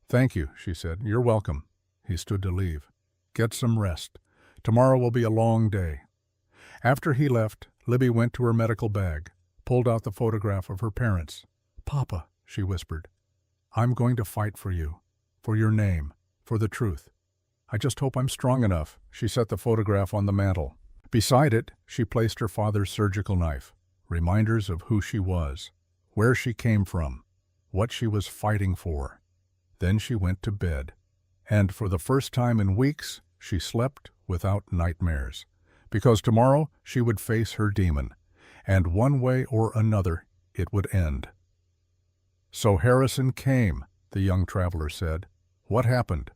"Thank you," she said. "You're welcome." He stood to leave. "Get some rest. Tomorrow will be a long day." After he left, Libby went to her medical bag, pulled out the photograph of her parents. "Papa," she whispered, "I'm going to fight for you, for your name, for the truth. I just hope I'm strong enough." She set the photograph on the mantel. Beside it, she placed her father's surgical knife, reminders of who she was, where she came from, what she was fighting for. Then she went to bed, and for the first time in weeks, she slept without nightmares, because tomorrow she would face her demon, and one way or another it would end. "So Harrison came," the young traveler said. "What happened?"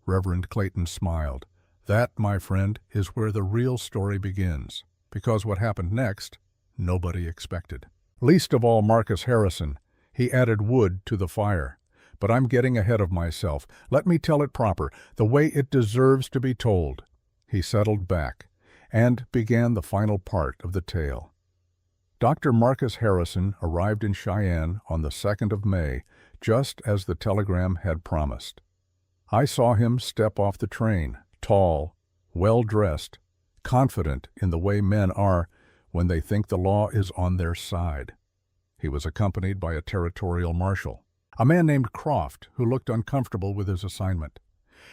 Reverend Clayton smiled. "That, my friend, is where the real story begins, because what happened next, nobody expected. Least of all Marcus Harrison." He added wood to the fire. "But I'm getting ahead of myself. Let me tell it proper, the way it deserves to be told." He settled back and began the final part of the tale. Dr. Marcus Harrison arrived in Cheyenne on the 2nd of May, just as the telegram had promised. I saw him step off the train, tall, well-dressed, confident in the way men are when they think the law is on their side. He was accompanied by a territorial marshal, a man named Croft, who looked uncomfortable with his assignment.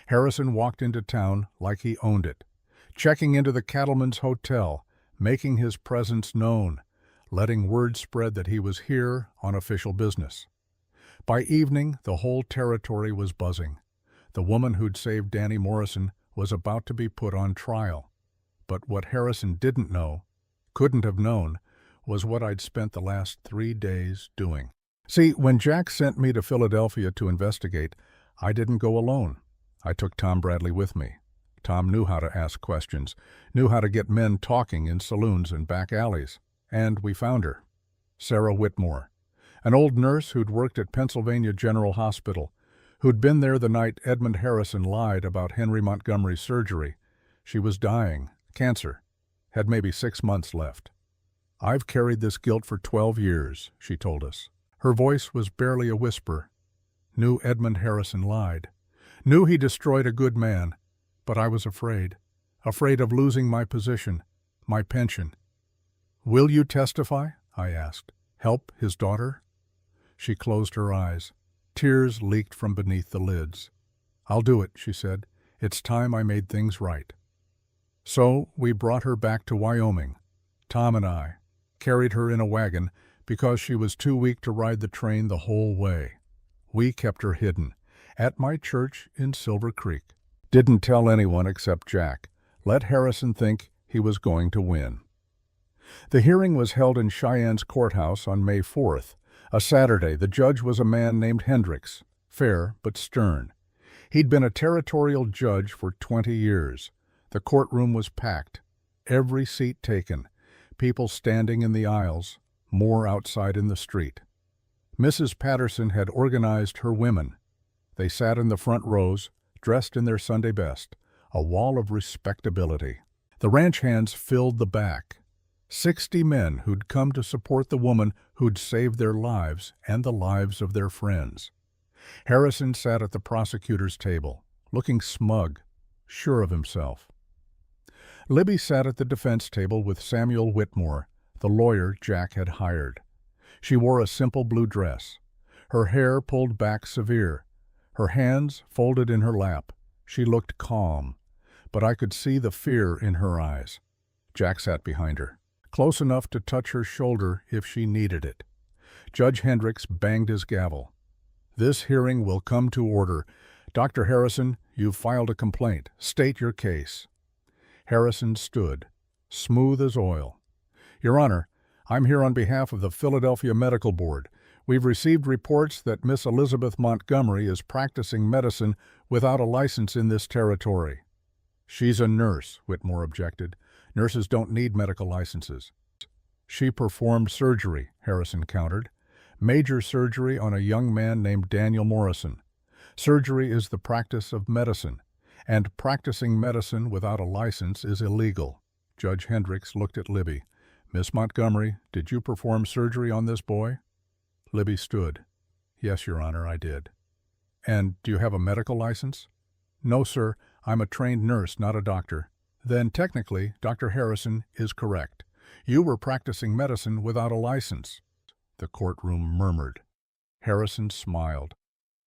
Harrison walked into town like he owned it, checking into the Cattleman's Hotel, making his presence known, letting word spread that he was here on official business. By evening, the whole territory was buzzing. The woman who'd saved Danny Morrison was about to be put on trial. But what Harrison didn't know, couldn't have known, was what I'd spent the last 3 days doing. See, when Jack sent me to Philadelphia to investigate, I didn't go alone. I took Tom Bradley with me. Tom knew how to ask questions, knew how to get men talking in saloons and back alleys. And we found her. Sarah Whitmore, an old nurse who'd worked at Pennsylvania General Hospital, who'd been there the night Edmund Harrison lied about Henry Montgomery's surgery. She was dying, cancer, had maybe 6 months left. "I've carried this guilt for 12 years, she told us. Her voice was barely a whisper. Knew Edmund Harrison lied. Knew he destroyed a good man. But I was afraid. Afraid of losing my position, my pension. "Will you testify?" I asked. "Help his daughter?" She closed her eyes. Tears leaked from beneath the lids. "I'll do it," she said. "It's time I made things right." So we brought her back to Wyoming. Tom and I carried her in a wagon because she was too weak to ride the train the whole way. We kept her hidden at my church in Silver Creek. Didn't tell anyone except Jack. Let Harrison think he was going to win. The hearing was held in Cheyenne's courthouse on May 4th. A Saturday. The judge was a man named Hendricks, fair but stern. He'd been a territorial judge for 20 years. The courtroom was packed, every seat taken, people standing in the aisles, more outside in the street. Mrs. Patterson had organized her women. They sat in the front rows, dressed in their Sunday best, a wall of respectability. The ranch hands filled the back. 60 men who'd come to support the woman who'd saved their lives and the lives of their friends. Harrison sat at the prosecutor's table, looking smug, sure of himself. Libby sat at the defense table with Samuel Whitmore, the lawyer Jack had hired. She wore a simple blue dress, her hair pulled back severe, her hands folded in her lap. She looked calm, but I could see the fear in her eyes. Jack sat behind her, close enough to touch her shoulder if she needed it. Judge Hendricks banged his gavel. "This hearing will come to order. Dr. Harrison, you've filed a complaint. State your case." Harrison stood, smooth as oil. "Your Honor, I'm here on behalf of the Philadelphia Medical Board. We've received reports that Miss Elizabeth Montgomery is practicing medicine without a license in this territory." "She's a nurse," Whitmore objected. "Nurses don't need medical licenses." "She performed surgery," Harrison countered. "Major surgery on a young man named Daniel Morrison. Surgery is the practice of medicine, and practicing medicine without a license is illegal." Judge Hendricks looked at Libby. "Miss Montgomery, did you perform surgery on this boy?" Libby stood. "Yes, Your Honor, I did." "And do you have a medical license?" "No, sir. I'm a trained nurse, not a doctor." "Then technically, Dr. Harrison is correct. You were practicing medicine without a license." The courtroom murmured. Harrison smiled.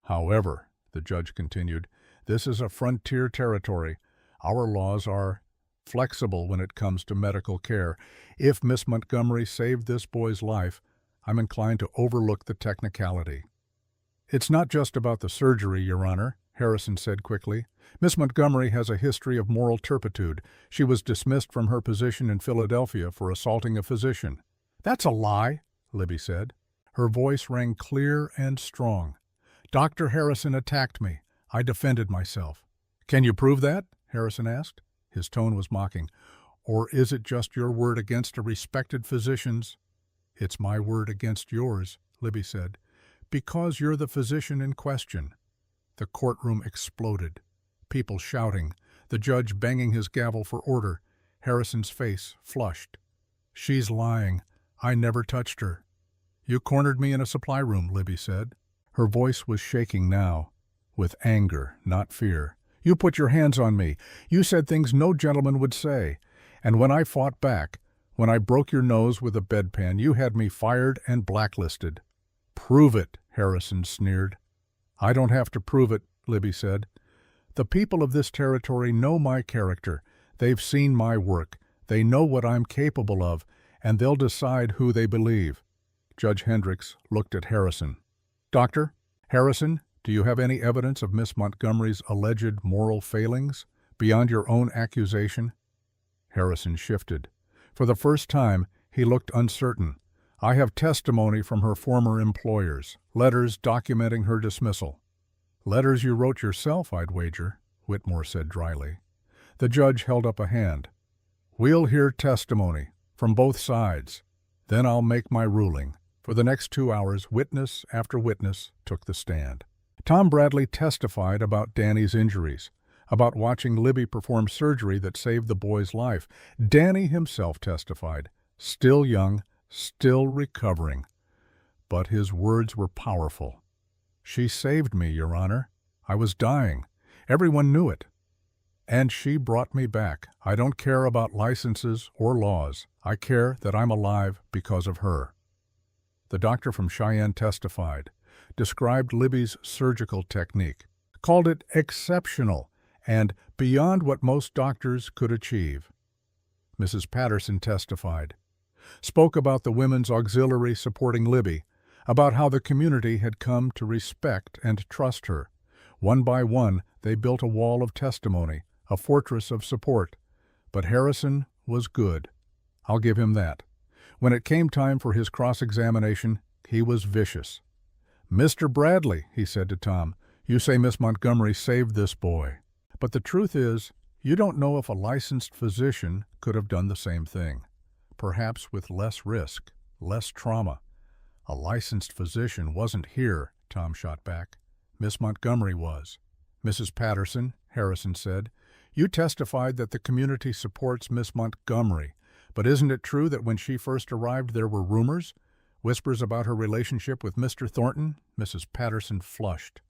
"However," the judge continued, "this is a frontier territory. Our laws are flexible when it comes to medical care. If Miss Montgomery saved this boy's life, I'm inclined to overlook the technicality." "It's not just about the surgery, Your Honor," Harrison said quickly. "Miss Montgomery has a history of moral turpitude. She was dismissed from her position in Philadelphia for assaulting a physician." "That's a lie," Libby said. Her voice rang clear and strong. "Dr. Harrison attacked me. I defended myself." "Can you prove that?" Harrison asked. His tone was mocking. "Or is it just your word against a respected physician's?" "It's my word against yours," Libby said, "because you're the physician in question." The courtroom exploded. People shouting, the judge banging his gavel for order. Harrison's face flushed. "She's lying. I never touched her." "You cornered me in a supply room," Libby said. Her voice was shaking now, with anger, not fear. "You put your hands on me. You said things no gentleman would say. And when I fought back, when I broke your nose with a bedpan, you had me fired and blacklisted." "Prove it," Harrison sneered. "I don't have to prove it," Libby said. "The people of this territory know my character. They've seen my work. They know what I'm capable of, and they'll decide who they believe." Judge Hendricks looked at Harrison. "Doctor, Harrison, Do you have any evidence of Miss Montgomery's alleged moral failings, beyond your own accusation?" Harrison shifted. For the first time, he looked uncertain. "I have testimony from her former employers, letters documenting her dismissal." "Letters you wrote yourself, I'd wager," Whitmore said dryly. The judge held up a hand. "We'll hear testimony, from both sides. Then I'll make my ruling." For the next 2 hours, witness after witness took the stand. Tom Bradley testified about Danny's injuries, about watching Libby perform surgery that saved the boy's life. Danny himself testified, still young, still recovering. But his words were powerful. "She saved me, Your Honor. I was dying. Everyone knew it. And she brought me back. I don't care about licenses or laws. I care that I'm alive because of her." The doctor from Cheyenne testified, described Libby's surgical technique, called it exceptional and beyond what most doctors could achieve. Mrs. Patterson testified, spoke about the women's auxiliary supporting Libby, about how the community had come to respect and trust her. One by one, they built a wall of testimony, a fortress of support. But Harrison was good. I'll give him that. When it came time for his cross-examination, he was vicious. "Mr. Bradley," he said to Tom, "you say Miss Montgomery saved this boy. But the truth is, you don't know if a licensed physician could have done the same thing. Perhaps with less risk, less trauma." "A licensed physician wasn't here," Tom shot back. "Miss Montgomery was." "Mrs. Patterson," Harrison said, "you testified that the community supports Miss Montgomery. But isn't it true that when she first arrived there were rumors? Whispers about her relationship with Mr. Thornton?" Mrs. Patterson flushed.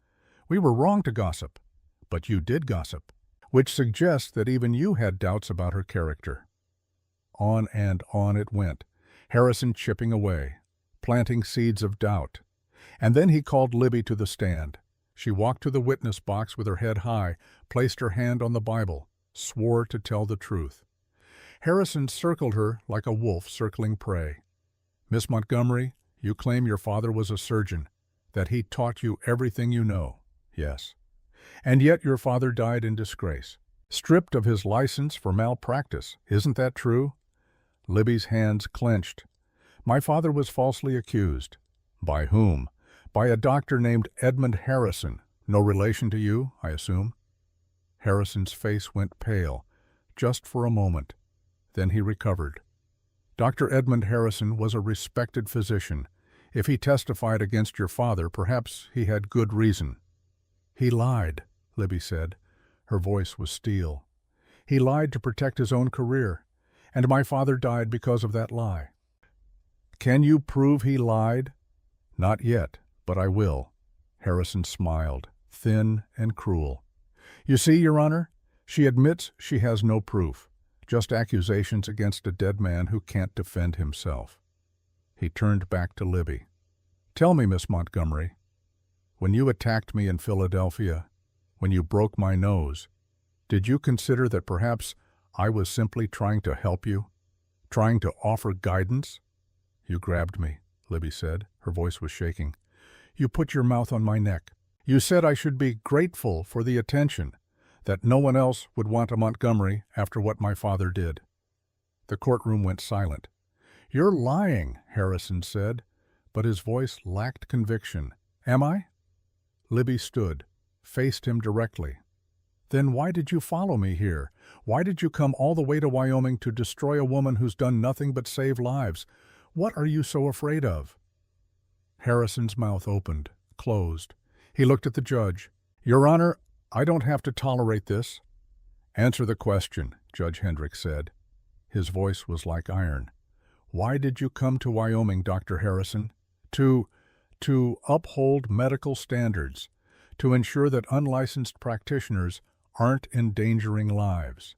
"We were wrong to gossip. But you did gossip, which suggests that even you had doubts about her character." On and on it went, Harrison chipping away, planting seeds of doubt. And then he called Libby to the stand. She walked to the witness box with her head high, placed her hand on the Bible, swore to tell the truth. Harrison circled her like a wolf circling prey. "Miss Montgomery, you claim your father was a surgeon, that he taught you everything you know." "Yes." "And yet your father died in disgrace, stripped of his license for malpractice. Isn't that true?" Libby's hands clenched. "My father was falsely accused." "By whom?" "By a doctor named Edmund Harrison. No relation to you, I assume?" Harrison's face went pale, just for a moment. Then he recovered. "Dr. Edmund Harrison was a respected physician. If he testified against your father, perhaps he had good reason." "He lied," Libby said. Her voice was steel. "He lied to protect his own career, and my father died because of that lie." "Can you prove he lied?" "Not yet, but I will." Harrison smiled, thin and cruel. "You see, Your Honor, she admits she has no proof, just accusations against a dead man who can't defend himself." He turned back to Libby. "Tell me, Miss Montgomery, when you attacked me in Philadelphia, when you broke my nose, did you consider that perhaps I was simply trying to help you, trying to offer guidance?" "You grabbed me," Libby said. Her voice was shaking. "You put your mouth on my neck. You said I should be grateful for the attention, that no one else would want a Montgomery after what my father did." The courtroom went silent. "You're lying," Harrison said, but his voice lacked conviction. "Am I?" Libby stood, faced him directly. "Then why did you follow me here? Why did you come all the way to Wyoming to destroy a woman who's done nothing but save lives? What are you so afraid of?" Harrison's mouth opened, closed. He looked at the judge. "Your Honor, I don't have to tolerate this." "Answer the question," Judge Hendricks said. His voice was like iron. "Why did you come to Wyoming, Dr. Harrison?" To uphold medical standards, to ensure that unlicensed practitioners aren't endangering lives."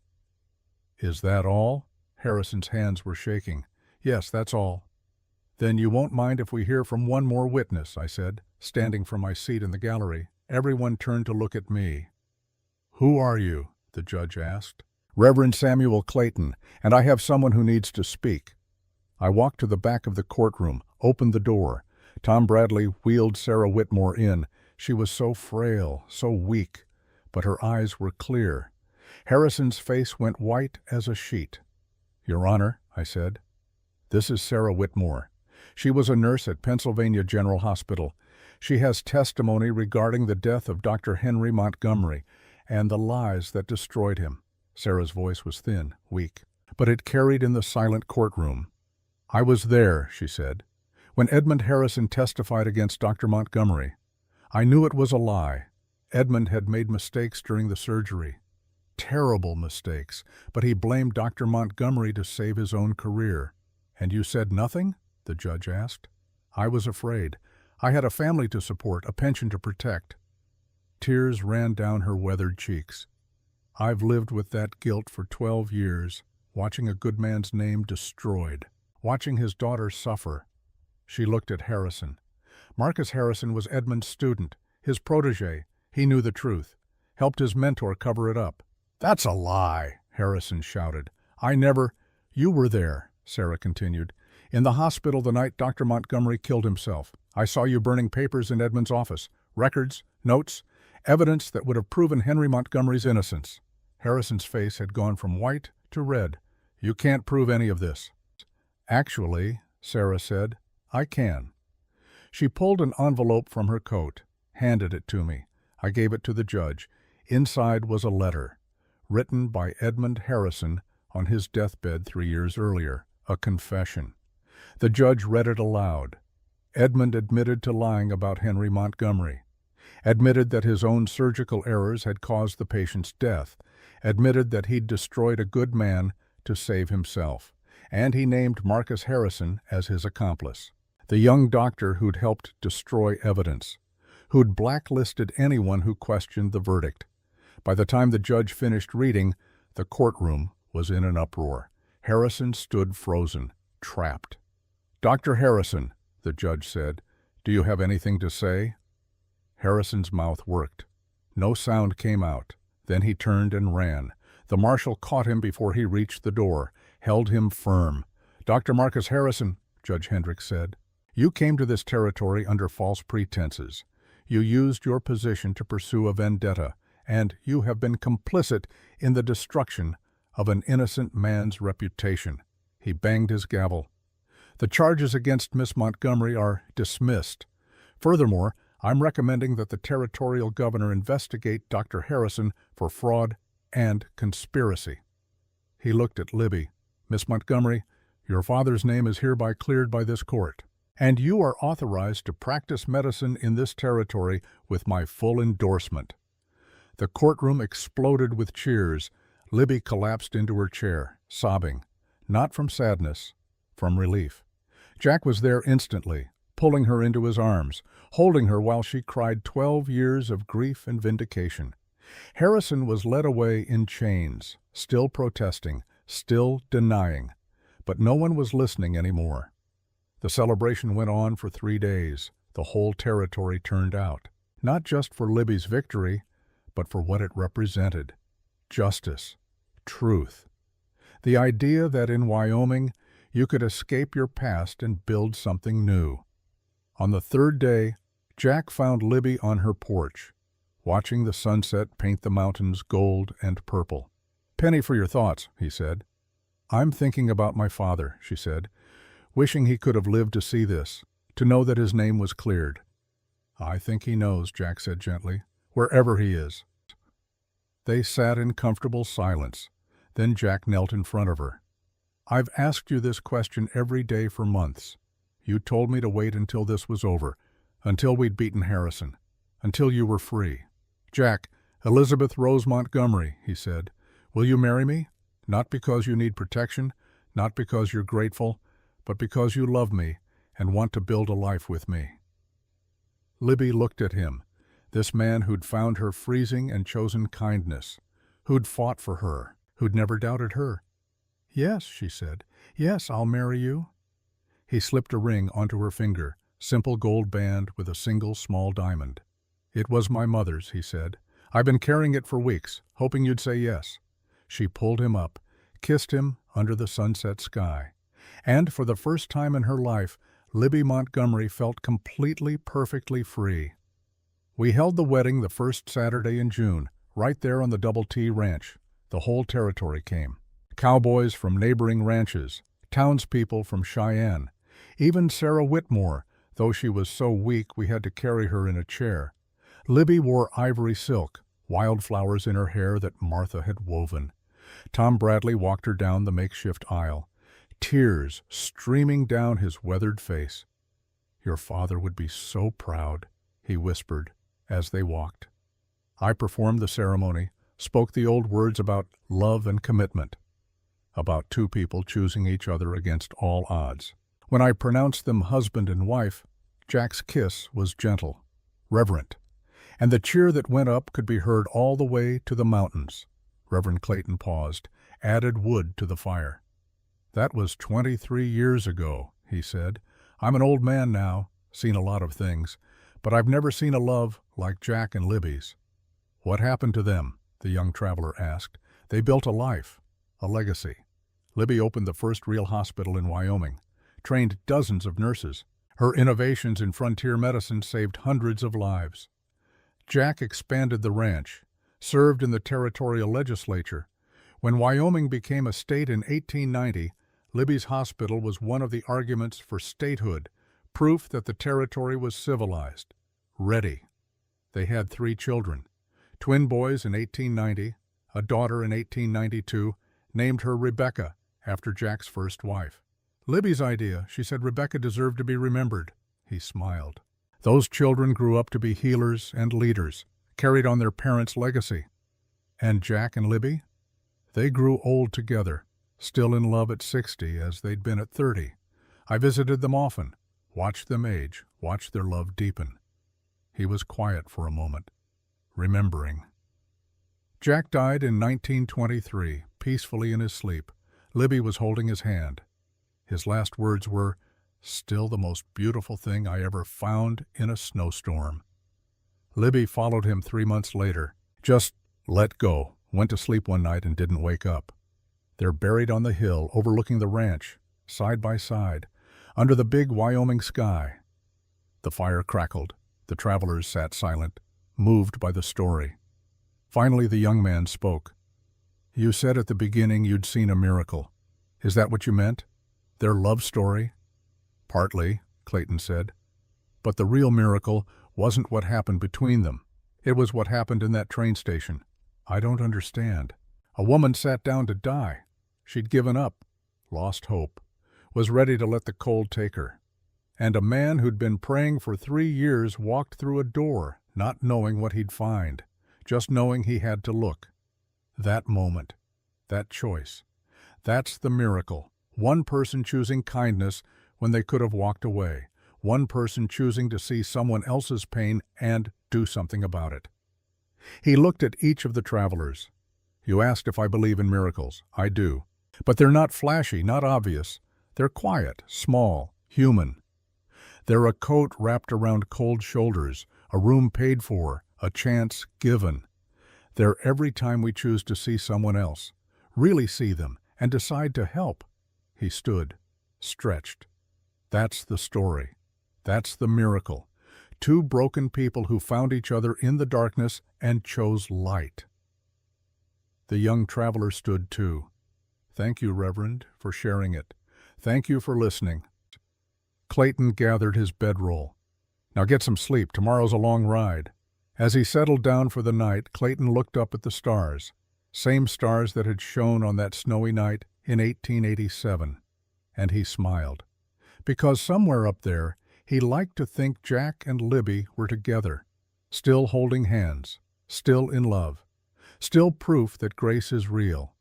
"Is that all?" Harrison's hands were shaking. "Yes, that's all." "Then you won't mind if we hear from one more witness," I said, standing from my seat in the gallery. Everyone turned to look at me. "Who are you?" the judge asked. "Reverend Samuel Clayton, and I have someone who needs to speak." I walked to the back of the courtroom, opened the door. Tom Bradley wheeled Sarah Whitmore in. She was so frail, so weak, but her eyes were clear. Harrison's face went white as a sheet. "Your Honor," I said, "this is Sarah Whitmore. She was a nurse at Pennsylvania General Hospital. She has testimony regarding the death of Dr. Henry Montgomery and the lies that destroyed him." Sarah's voice was thin, weak, but it carried in the silent courtroom. "I was there," she said, "when Edmund Harrison testified against Dr. Montgomery. I knew it was a lie. Edmund had made mistakes during the surgery. Terrible mistakes, but he blamed Dr. Montgomery to save his own career." "And you said nothing?" the judge asked. "I was afraid. I had a family to support, a pension to protect." Tears ran down her weathered cheeks. "I've lived with that guilt for 12 years, watching a good man's name destroyed, watching his daughter suffer." She looked at Harrison. Marcus Harrison was Edmund's student, his protege. He knew the truth, helped his mentor cover it up. "That's a lie," Harrison shouted. "I never—" "You were there," Sarah continued, "in the hospital the night Dr. Montgomery killed himself. I saw you burning papers in Edmund's office, records, notes, evidence that would have proven Henry Montgomery's innocence." Harrison's face had gone from white to red. "You can't prove any of this." "Actually," Sarah said, "I can." She pulled an envelope from her coat, handed it to me. I gave it to the judge. Inside was a letter, written by Edmund Harrison on his deathbed 3 years earlier, a confession. The judge read it aloud. Edmund admitted to lying about Henry Montgomery, admitted that his own surgical errors had caused the patient's death, admitted that he'd destroyed a good man to save himself, and he named Marcus Harrison as his accomplice, the young doctor who'd helped destroy evidence, who'd blacklisted anyone who questioned the verdict. By the time the judge finished reading, the courtroom was in an uproar. Harrison stood frozen, trapped. "Dr. Harrison," the judge said, "do you have anything to say?" Harrison's mouth worked. No sound came out. Then he turned and ran. The marshal caught him before he reached the door, held him firm. "Dr. Marcus Harrison," Judge Hendricks said, "you came to this territory under false pretenses. You used your position to pursue a vendetta, and you have been complicit in the destruction of an innocent man's reputation." He banged his gavel. "The charges against Miss Montgomery are dismissed. Furthermore, I'm recommending that the territorial governor investigate Dr. Harrison for fraud and conspiracy." He looked at Libby. "Miss Montgomery, your father's name is hereby cleared by this court, and you are authorized to practice medicine in this territory with my full endorsement." The courtroom exploded with cheers. Libby collapsed into her chair, sobbing, not from sadness, from relief. Jack was there instantly, pulling her into his arms, holding her while she cried 12 years of grief and vindication. Harrison was led away in chains, still protesting, still denying, but no one was listening anymore. The celebration went on for 3 days. The whole territory turned out, not just for Libby's victory, but for what it represented: justice, truth. The idea that in Wyoming you could escape your past and build something new. On the 3rd day, Jack found Libby on her porch, watching the sunset paint the mountains gold and purple. "Penny for your thoughts," he said. "I'm thinking about my father," she said, "wishing he could have lived to see this, to know that his name was cleared." "I think he knows," Jack said gently, "wherever he is." They sat in comfortable silence. Then Jack knelt in front of her. "I've asked you this question every day for months. You told me to wait until this was over, until we'd beaten Harrison, until you were free. Jack, Elizabeth Rose Montgomery," he said, "will you marry me? Not because you need protection, not because you're grateful, but because you love me and want to build a life with me." Libby looked at him, this man who'd found her freezing and chosen kindness, who'd fought for her, who'd never doubted her. "Yes," she said. "Yes, I'll marry you." He slipped a ring onto her finger, simple gold band with a single small diamond. "It was my mother's," he said. "I've been carrying it for weeks, hoping you'd say yes." She pulled him up, kissed him under the sunset sky. And for the first time in her life, Libby Montgomery felt completely, perfectly free. We held the wedding the first Saturday in June, right there on the Double T Ranch. The whole territory came. Cowboys from neighboring ranches, townspeople from Cheyenne, even Sarah Whitmore, though she was so weak we had to carry her in a chair. Libby wore ivory silk, wildflowers in her hair that Martha had woven. Tom Bradley walked her down the makeshift aisle, tears streaming down his weathered face. "Your father would be so proud," he whispered as they walked. I performed the ceremony, spoke the old words about love and commitment, about two people choosing each other against all odds. When I pronounced them husband and wife, Jack's kiss was gentle, reverent, and the cheer that went up could be heard all the way to the mountains. Reverend Clayton paused, added wood to the fire. "That was 23 years ago," he said. "I'm an old man now, seen a lot of things, but I've never seen a love like Jack and Libby's." "What happened to them?" the young traveler asked. "They built a life, a legacy. Libby opened the first real hospital in Wyoming, trained dozens of nurses. Her innovations in frontier medicine saved hundreds of lives. Jack expanded the ranch, served in the territorial legislature. When Wyoming became a state in 1890, Libby's hospital was one of the arguments for statehood, proof that the territory was civilized, ready. They had 3 children, twin boys in 1890, a daughter in 1892, named her Rebecca after Jack's first wife. "Libby's idea," she said. "Rebecca deserved to be remembered." He smiled. Those children grew up to be healers and leaders, carried on their parents' legacy. And Jack and Libby? They grew old together, still in love at 60 as they'd been at 30. I visited them often, watched them age, watched their love deepen. He was quiet for a moment, remembering. Jack died in 1923, peacefully in his sleep. Libby was holding his hand. His last words were, "Still the most beautiful thing I ever found in a snowstorm." Libby followed him 3 months later. Just let go, went to sleep one night and didn't wake up. They're buried on the hill overlooking the ranch, side by side, under the big Wyoming sky. The fire crackled. The travelers sat silent, moved by the story. Finally the young man spoke. "You said at the beginning you'd seen a miracle. Is that what you meant? Their love story?" "Partly," Clayton said. "But the real miracle wasn't what happened between them. It was what happened in that train station. I don't understand. A woman sat down to die. She'd given up, lost hope, was ready to let the cold take her. And a man who'd been praying for 3 years walked through a door, not knowing what he'd find, just knowing he had to look. That moment, that choice, that's the miracle. One person choosing kindness when they could have walked away. One person choosing to see someone else's pain and do something about it." He looked at each of the travelers. "You asked if I believe in miracles. I do. But they're not flashy, not obvious. They're quiet, small, human. They're a coat wrapped around cold shoulders, a room paid for, a chance given. They're every time we choose to see someone else, really see them, and decide to help." He stood, stretched. That's the story. That's the miracle. 2 broken people who found each other in the darkness and chose light. The young traveler stood too. "Thank you, Reverend, for sharing it. Thank you for listening." Clayton gathered his bedroll. "Now get some sleep. Tomorrow's a long ride." As he settled down for the night, Clayton looked up at the stars, same stars that had shone on that snowy night in 1887, and he smiled. Because somewhere up there, he liked to think Jack and Libby were together, still holding hands, still in love, still proof that grace is real,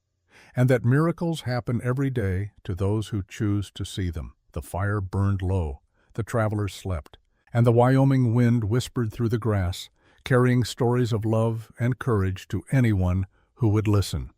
and that miracles happen every day to those who choose to see them. The fire burned low, the travelers slept, and the Wyoming wind whispered through the grass, carrying stories of love and courage to anyone who would listen.